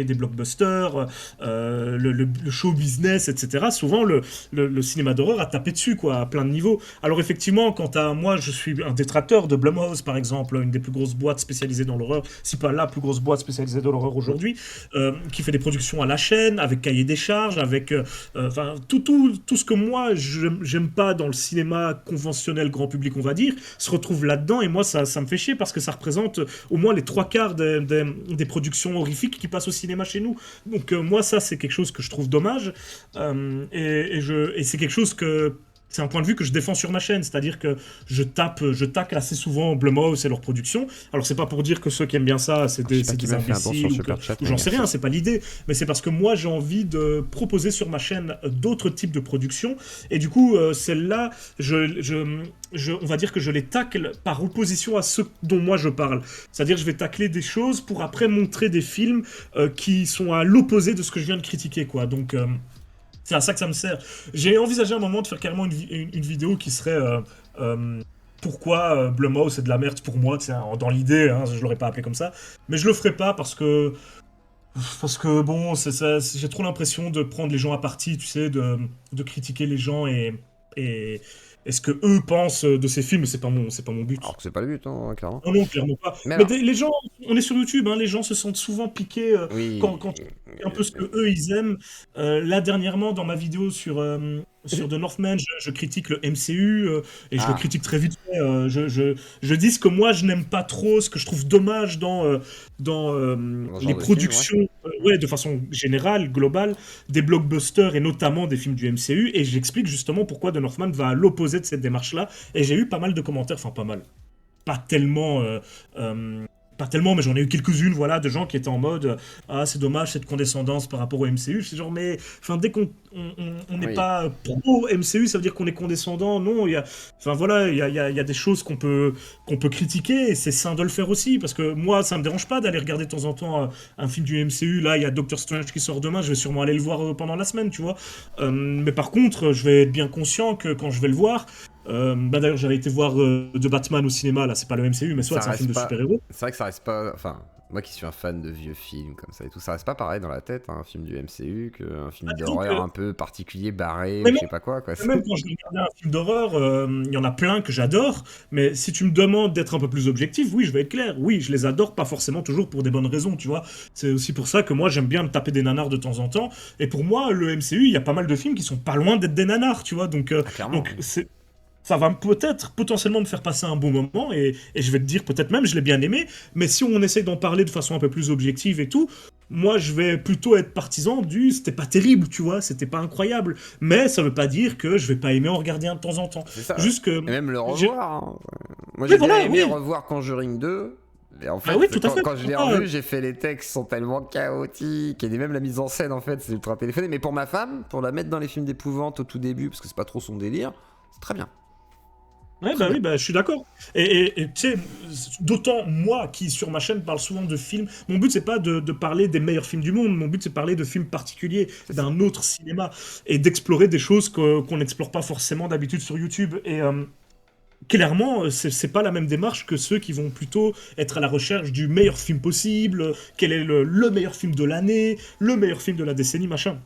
des blockbusters, le show business, etc. Souvent, le cinéma d'horreur a tapé dessus, quoi, à plein de niveaux. Alors, effectivement, quant à moi, je suis un détracteur de Blumhouse, par exemple, une des plus grosses boîtes spécialisées dans l'horreur, si pas la plus grosse boîte spécialisée dans l'horreur aujourd'hui, qui fait des productions à la chaîne, avec cahier des charges, avec enfin tout ce que moi j'aime pas dans le cinéma conventionnel grand public, on va dire, se retrouve là-dedans, et moi ça me fait chier parce que ça représente au moins les 3 quarts des productions horrifiques qui passent au cinéma chez nous. Donc moi ça c'est quelque chose que je trouve dommage, et c'est quelque chose que c'est un point de vue que je défends sur ma chaîne, c'est-à-dire que je tacle assez souvent Blumhouse et leurs productions. Alors c'est pas pour dire que ceux qui aiment bien ça, c'est Je sais des, pas c'est qui des m'a fait un don sur imbéciles Super Chat, ou mais j'en sais merci. rien, c'est pas l'idée. Mais c'est parce que moi j'ai envie de proposer sur ma chaîne d'autres types de productions. Et du coup, celles-là, on va dire que je les tacle par opposition à ceux dont moi je parle. C'est-à-dire je vais tacler des choses pour après montrer des films qui sont à l'opposé de ce que je viens de critiquer, quoi. Donc c'est à ça que ça me sert. J'ai envisagé un moment de faire carrément une vidéo qui serait pourquoi Blumhouse c'est de la merde pour moi, dans l'idée, hein, je l'aurais pas appelé comme ça, mais je le ferai pas parce que bon, j'ai trop l'impression de prendre les gens à partie, tu sais, de critiquer les gens et, et ce que eux pensent de ces films, c'est pas mon but. Alors que c'est pas le but, hein, clairement. Non, non, clairement pas. Mais Mais alors, les gens, on est sur YouTube, hein, les gens se sentent souvent piqués oui. quand on dit un peu ce que eux ils aiment. Là, dernièrement, dans ma vidéo sur The Northman, je critique le MCU et je le Ah, critique très vite fait. Je dis ce que moi je n'aime pas trop, ce que je trouve dommage dans dans ce les genre de film, ouais. productions, ouais, de façon générale, globale, des blockbusters et notamment des films du MCU. Et j'explique justement pourquoi The Northman va à l'opposé de cette démarche-là. Et j'ai eu pas mal de commentaires, enfin pas mal pas tellement pas tellement, mais j'en ai eu quelques-unes, voilà, de gens qui étaient en mode ah, c'est dommage cette condescendance par rapport au MCU. C'est genre, mais enfin, dès qu'on n'est Oui. pas pro MCU, ça veut dire qu'on est condescendant. Non, enfin voilà, il y a des choses qu'on peut critiquer et c'est sain de le faire aussi. Parce que moi, ça me dérange pas d'aller regarder de temps en temps un film du MCU. Là, il y a Doctor Strange qui sort demain, je vais sûrement aller le voir pendant la semaine, tu vois. Mais par contre, je vais être bien conscient que quand je vais le voir, bah d'ailleurs, j'avais été voir The Batman au cinéma, là, c'est pas le MCU, mais soit Ça c'est un film reste de pas. super-héros. C'est vrai que ça reste pas. Enfin, moi qui suis un fan de vieux films comme ça et tout, ça reste pas pareil dans la tête, hein, un film du MCU, qu'un film Disons d'horreur que, un peu particulier, barré mais ou je même, sais pas quoi, quoi. même quand je regardais un film d'horreur, il y en a plein que j'adore, mais si tu me demandes d'être un peu plus objectif, oui, je vais être clair. Oui, je les adore, pas forcément toujours pour des bonnes raisons, tu vois. C'est aussi pour ça que moi, j'aime bien me taper des nanars de temps en temps. Et pour moi, le MCU, il y a pas mal de films qui sont pas loin d'être des nanars, tu vois. Ah, clairement, Donc oui. c'est ça va peut-être potentiellement me faire passer un bon moment et je vais te dire peut-être même je l'ai bien aimé, mais si on essaye d'en parler de façon un peu plus objective et tout, moi je vais plutôt être partisan du c'était pas terrible, tu vois, c'était pas incroyable, mais ça veut pas dire que je vais pas aimer en regarder un de temps en temps. C'est ça. Juste que Et même le j'ai- revoir, hein. Moi oui j'ai bien voilà, aimé oui. revoir Conjuring 2. Et en Ah oui, fait, tout à fait. quand je l'ai revu, j'ai fait les textes sont tellement chaotiques. Et même la mise en scène, en fait, c'est ultra téléphoné. Mais pour ma femme, pour la mettre dans les films d'épouvante au tout début, parce que c'est pas trop son délire, c'est très bien. Ouais, Très bah bien. oui, bah, je suis d'accord. Et tu sais, d'autant moi qui sur ma chaîne parle souvent de films, mon but c'est pas de parler des meilleurs films du monde, mon but c'est de parler de films particuliers, C'est ça. d'un autre cinéma, et d'explorer des choses qu'on n'explore pas forcément d'habitude sur YouTube. Et clairement, c'est pas la même démarche que ceux qui vont plutôt être à la recherche du meilleur film possible, quel est le meilleur film de l'année, le meilleur film de la décennie, machin.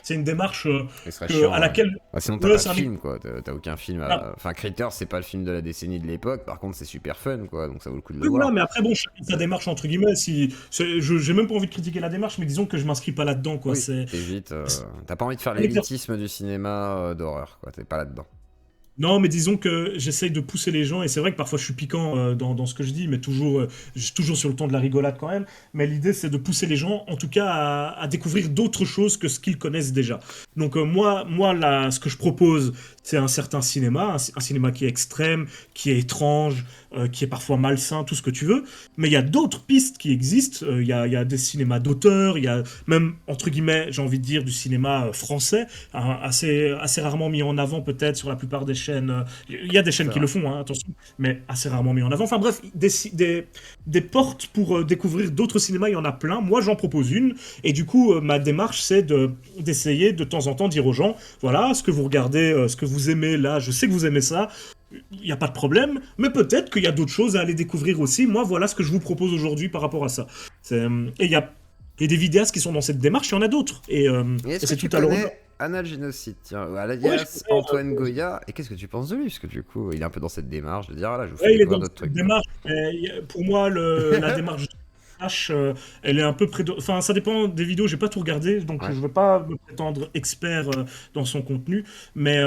C'est une démarche Ce serait à chiant, ouais. laquelle... Bah, sinon, t'as Ouais, pas de c'est un... film, quoi. T'as aucun film. Ah, Enfin, Critter, c'est pas le film de la décennie de l'époque. Par contre, c'est super fun, quoi. Donc ça vaut le coup de le oui, voilà, voir. mais après, bon, chacun sa C'est- démarche, entre guillemets, si, j'ai même pas envie de critiquer la démarche, mais disons que je m'inscris pas là-dedans, quoi. Oui, t'évites. T'as pas envie de faire Les pers- l'élitisme du cinéma d'horreur, quoi. T'es pas là-dedans. Non, mais disons que j'essaye de pousser les gens, et c'est vrai que parfois je suis piquant dans ce que je dis, mais toujours sur le ton de la rigolade quand même. Mais l'idée, c'est de pousser les gens, en tout cas, à découvrir d'autres choses que ce qu'ils connaissent déjà. Donc moi là, ce que je propose, c'est un certain cinéma, un cinéma qui est extrême, qui est étrange, qui est parfois malsain, tout ce que tu veux. Mais il y a d'autres pistes qui existent. Il y a des cinémas d'auteurs, il y a même, entre guillemets, j'ai envie de dire, du cinéma français, assez rarement mis en avant peut-être sur la plupart des chaînes. Il y a des chaînes C'est qui le vrai. font, hein, attention, mais assez rarement mis en avant. Enfin bref, des portes pour découvrir d'autres cinémas, il y en a plein. Moi, j'en propose une. Et du coup, ma démarche, c'est d'essayer de temps en temps dire aux gens, voilà, ce que vous regardez, ce que vous aimez là, je sais que vous aimez ça. Il n'y a pas de problème, mais peut-être qu'il y a d'autres choses à aller découvrir aussi. Moi, voilà ce que je vous propose aujourd'hui par rapport à ça. Et il y a des vidéastes qui sont dans cette démarche, il y en a d'autres. Et Et est-ce que c'est tu tout à leur honneur. connais Anna le Génocide, tiens, Ouais, je alias connais, Antoine Goya? Et qu'est-ce que tu penses de lui? Parce que du coup, il est un peu dans cette démarche de dire, ah là, je vous fais ouais, il est découvrir dans d'autres cette trucs, quoi. démarche. Mais pour moi, la démarche de H, elle est un peu enfin, ça dépend des vidéos, j'ai pas tout regardé, donc je Ouais. ne veux pas me prétendre expert dans son contenu. Mais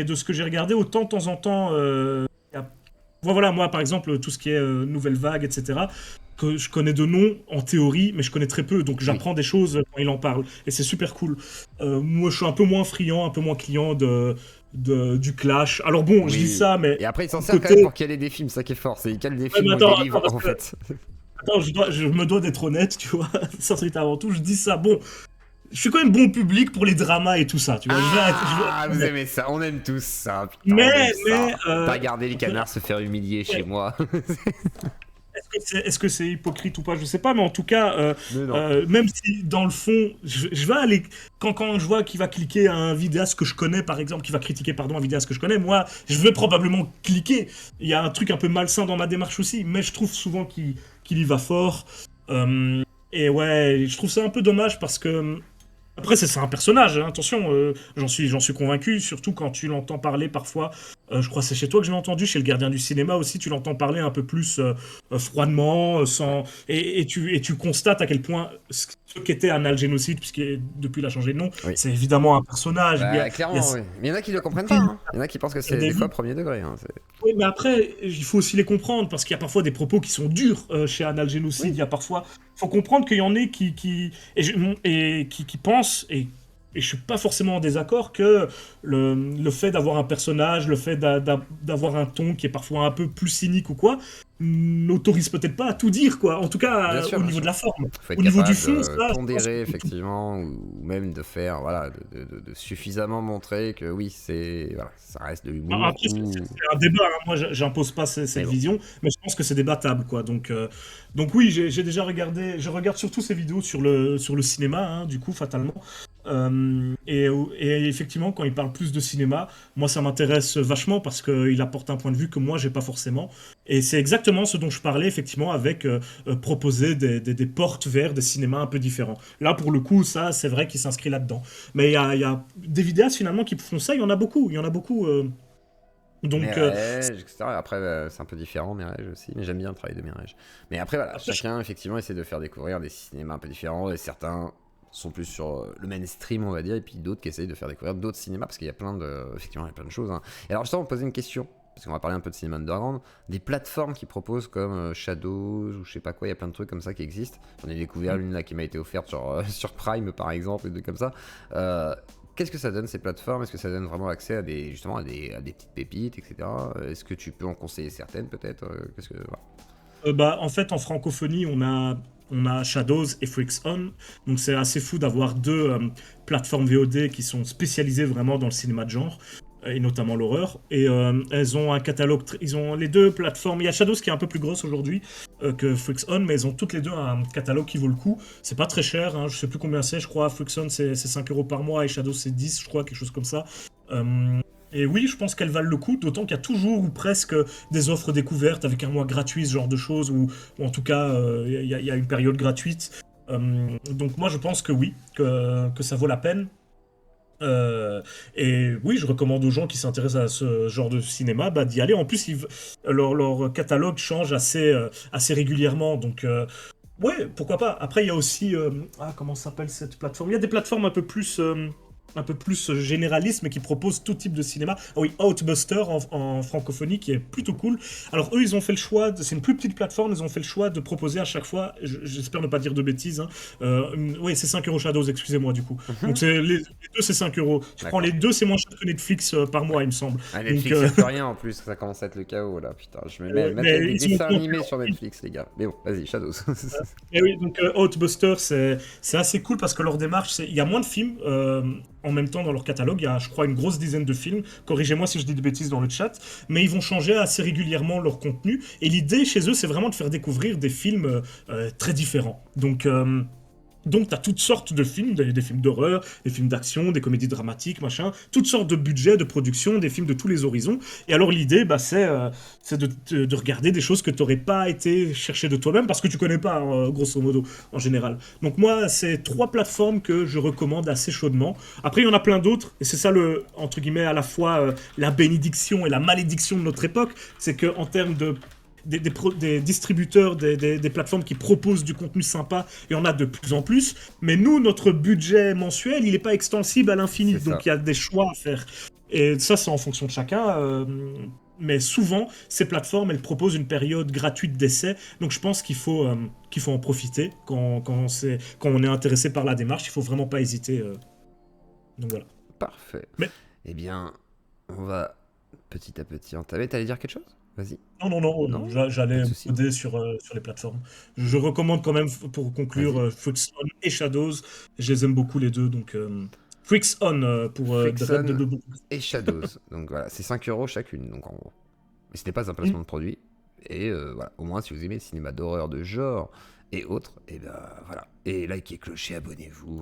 de ce que j'ai regardé, autant de temps en temps, il y a voilà, moi par exemple, tout ce qui est nouvelle vague, etc., que je connais de nom en théorie, mais je connais très peu, donc Oui. j'apprends des choses quand il en parle, et c'est super cool. Moi je suis un peu moins friand, un peu moins client du clash. Alors bon, je dis Oui. ça, mais Et après, il s'en de sert quand même côté... pour caler des films, ça qui est fort. C'est il cale des Ouais, mais films ou des attends, livres, parce en que... fait. Attends, je me dois d'être honnête, tu vois, ça c'est avant tout, je dis ça, bon, je suis quand même bon public pour les dramas et tout ça, tu vois, je vais être Ah, vous honnête. aimez ça, on aime tous ça, putain, on aime Mais, ça. T'as regardé les canards se faire humilier chez moi. est-ce que c'est hypocrite ou pas, je sais pas, mais en tout cas, Mais non. même si dans le fond, je vais aller, quand je vois qu'il va cliquer un vidéaste que je connais, par exemple, qui va critiquer, pardon, un vidéaste que je connais, moi, je vais probablement cliquer. Il y a un truc un peu malsain dans ma démarche aussi, mais je trouve souvent qu'il y va fort. Euh, et ouais, je trouve ça un peu dommage parce que après, c'est un personnage, hein, attention, j'en suis convaincu, surtout quand tu l'entends parler parfois. Je crois que c'est chez toi que je l'ai entendu, chez le gardien du cinéma aussi, tu l'entends parler un peu plus froidement, Ouais. et tu constates à quel point ce qu'était un génocide, puisque depuis il a changé de nom, Oui. c'est évidemment un personnage. Bah, Il y a clairement, oui. Mais il y en a qui le comprennent pas, hein. Il y en a qui pensent que il y a c'est des des fois premier degré, hein. oui, mais après, il faut aussi les comprendre, parce qu'il y a parfois des propos qui sont durs chez Anal Génocide. Oui. Il y a parfois. Il faut comprendre qu'il y en a qui pensent, et je suis pas forcément en désaccord, que le fait d'avoir un personnage, le fait d'avoir un ton qui est parfois un peu plus cynique ou quoi, n'autorise peut-être pas à tout dire, quoi. En tout Bien cas, sûr, au bien niveau sûr. de la forme. Faut être Au niveau du capable fond, de ça, je pense pondérer qu'on peut tout. effectivement, ou même de faire, voilà, de suffisamment montrer que oui, c'est, voilà, ça reste de l'humour, Après, ou... c'est un débat, hein. Moi, j'impose pas Mais cette bon. vision, mais je pense que c'est débattable, quoi. Donc oui, j'ai déjà regardé. Je regarde surtout ces vidéos sur le cinéma, hein, du coup, fatalement. Et effectivement, quand il parle plus de cinéma, moi, ça m'intéresse vachement parce qu'il apporte un point de vue que moi, j'ai pas forcément. Et c'est exactement ce dont je parlais, effectivement, avec proposer des portes vers des cinémas un peu différents. Là, pour le coup, ça, c'est vrai qu'il s'inscrit là-dedans. Mais il y a des vidéastes, finalement, qui font ça, il y en a beaucoup. Il y en a beaucoup. Donc, Mirage, etc. Après, c'est un peu différent, Mirage aussi, mais j'aime bien le travail de Mirage. Mais après, voilà, après, chacun, effectivement, essaie de faire découvrir des cinémas un peu différents, et certains sont plus sur le mainstream, on va dire, et puis d'autres qui essayent de faire découvrir d'autres cinémas, parce qu'il y a plein de... Effectivement, il y a plein de choses, hein. Et alors, justement, on poser une question, parce qu'on va parler un peu de cinéma underground, des plateformes qui proposent comme Shadows, ou je sais pas quoi, il y a plein de trucs comme ça qui existent. J'en ai découvert une là qui m'a été offerte sur, sur Prime, par exemple, et des trucs comme ça. Euh, Qu'est-ce que ça donne ces plateformes? Est-ce que ça donne vraiment accès à des, justement, à des petites pépites, etc. Est-ce que tu peux en conseiller certaines peut-être? Qu'est-ce que... voilà. bah, en fait, en francophonie, on a Shadows et Freaks On. Donc, c'est assez fou d'avoir deux plateformes VOD qui sont spécialisées vraiment dans le cinéma de genre, et notamment l'horreur. Et elles ont un catalogue. Ils ont les deux plateformes. Il y a Shadows qui est un peu plus grosse aujourd'hui que Freaks On, mais elles ont toutes les deux un catalogue qui vaut le coup. C'est pas très cher, hein, je sais plus combien c'est, je crois. Freaks On, c'est 5 euros par mois et Shadows, c'est 10, je crois, quelque chose comme ça. Euh, et oui, je pense qu'elles valent le coup, d'autant qu'il y a toujours ou presque des offres découvertes avec un mois gratuit, ce genre de choses, ou en tout cas, il y a une période gratuite. Donc moi, je pense que oui, que ça vaut la peine. Et oui, je recommande aux gens qui s'intéressent à ce genre de cinéma bah, d'y aller. En plus, leur catalogue change assez régulièrement. Donc, ouais, pourquoi pas. Après, il y a aussi... comment s'appelle cette plateforme? Il y a des plateformes un peu plus généralistes, mais qui proposent tout type de cinéma. Ah oui, Outbuster en francophonie, qui est plutôt cool. Alors, eux, ils ont fait le choix... C'est une plus petite plateforme, ils ont fait le choix de proposer à chaque fois... J'espère ne pas dire de bêtises. Hein, oui, c'est 5 euros Shadows, excusez-moi, du coup. Donc, Mhm. les deux, c'est 5 euros. Tu prends D'accord. les deux, c'est moins cher que Netflix par Ouais. mois, il me semble. Ah, Donc, Netflix, y a plus rien en plus, ça commence à être le chaos là, putain. Je me mets à mais mater des ils ont dessins augmenté animés leur sur prix. Netflix, les gars. Mais bon, vas-y, Shadows. Et oui, donc Outbuster, c'est assez cool parce que leur démarche, il y a moins de films en même temps dans leur catalogue. Il y a, je crois, une grosse dizaine de films. Corrigez-moi si je dis des bêtises dans le chat. Mais ils vont changer assez régulièrement leur contenu. Et l'idée chez eux, c'est vraiment de faire découvrir des films très différents. Donc, tu as toutes sortes de films, des films d'horreur, des films d'action, des comédies dramatiques, machin, toutes sortes de budgets, de production, des films de tous les horizons. Et alors, l'idée, bah, c'est de regarder des choses que tu n'aurais pas été chercher de toi-même parce que tu connais pas, hein, grosso modo, en général. Donc, moi, c'est trois plateformes que je recommande assez chaudement. Après, il y en a plein d'autres, et c'est ça, entre guillemets, à la fois la bénédiction et la malédiction de notre époque, c'est qu'en termes de des distributeurs, des plateformes qui proposent du contenu sympa, il y en a de plus en plus. Mais nous, notre budget mensuel, il n'est pas extensible à l'infini. C'est Donc ça. il y a des choix à faire. Et ça, c'est en fonction de chacun. Mais souvent, ces plateformes, elles proposent une période gratuite d'essai. Donc je pense qu'il faut en profiter quand on est intéressé par la démarche. Il faut vraiment pas hésiter. Donc voilà. Parfait. Mais Eh bien, on va petit à petit entamer. T'allais dire quelque chose? Vas-y. non, non, non, Non? Pas de j'allais soucis. broder sur les plateformes. Je recommande quand même, pour conclure, Vas-y. Freaks On et Shadows. Je les aime beaucoup les deux, donc Freaks On pour Frickson et Shadows. Donc voilà, c'est 5 euros chacune, donc en gros. Mais ce n'est pas un placement Hmm. de produit. Et voilà, au moins si vous aimez le cinéma d'horreur de genre et autres, et ben voilà. Et likez, clocher, abonnez-vous.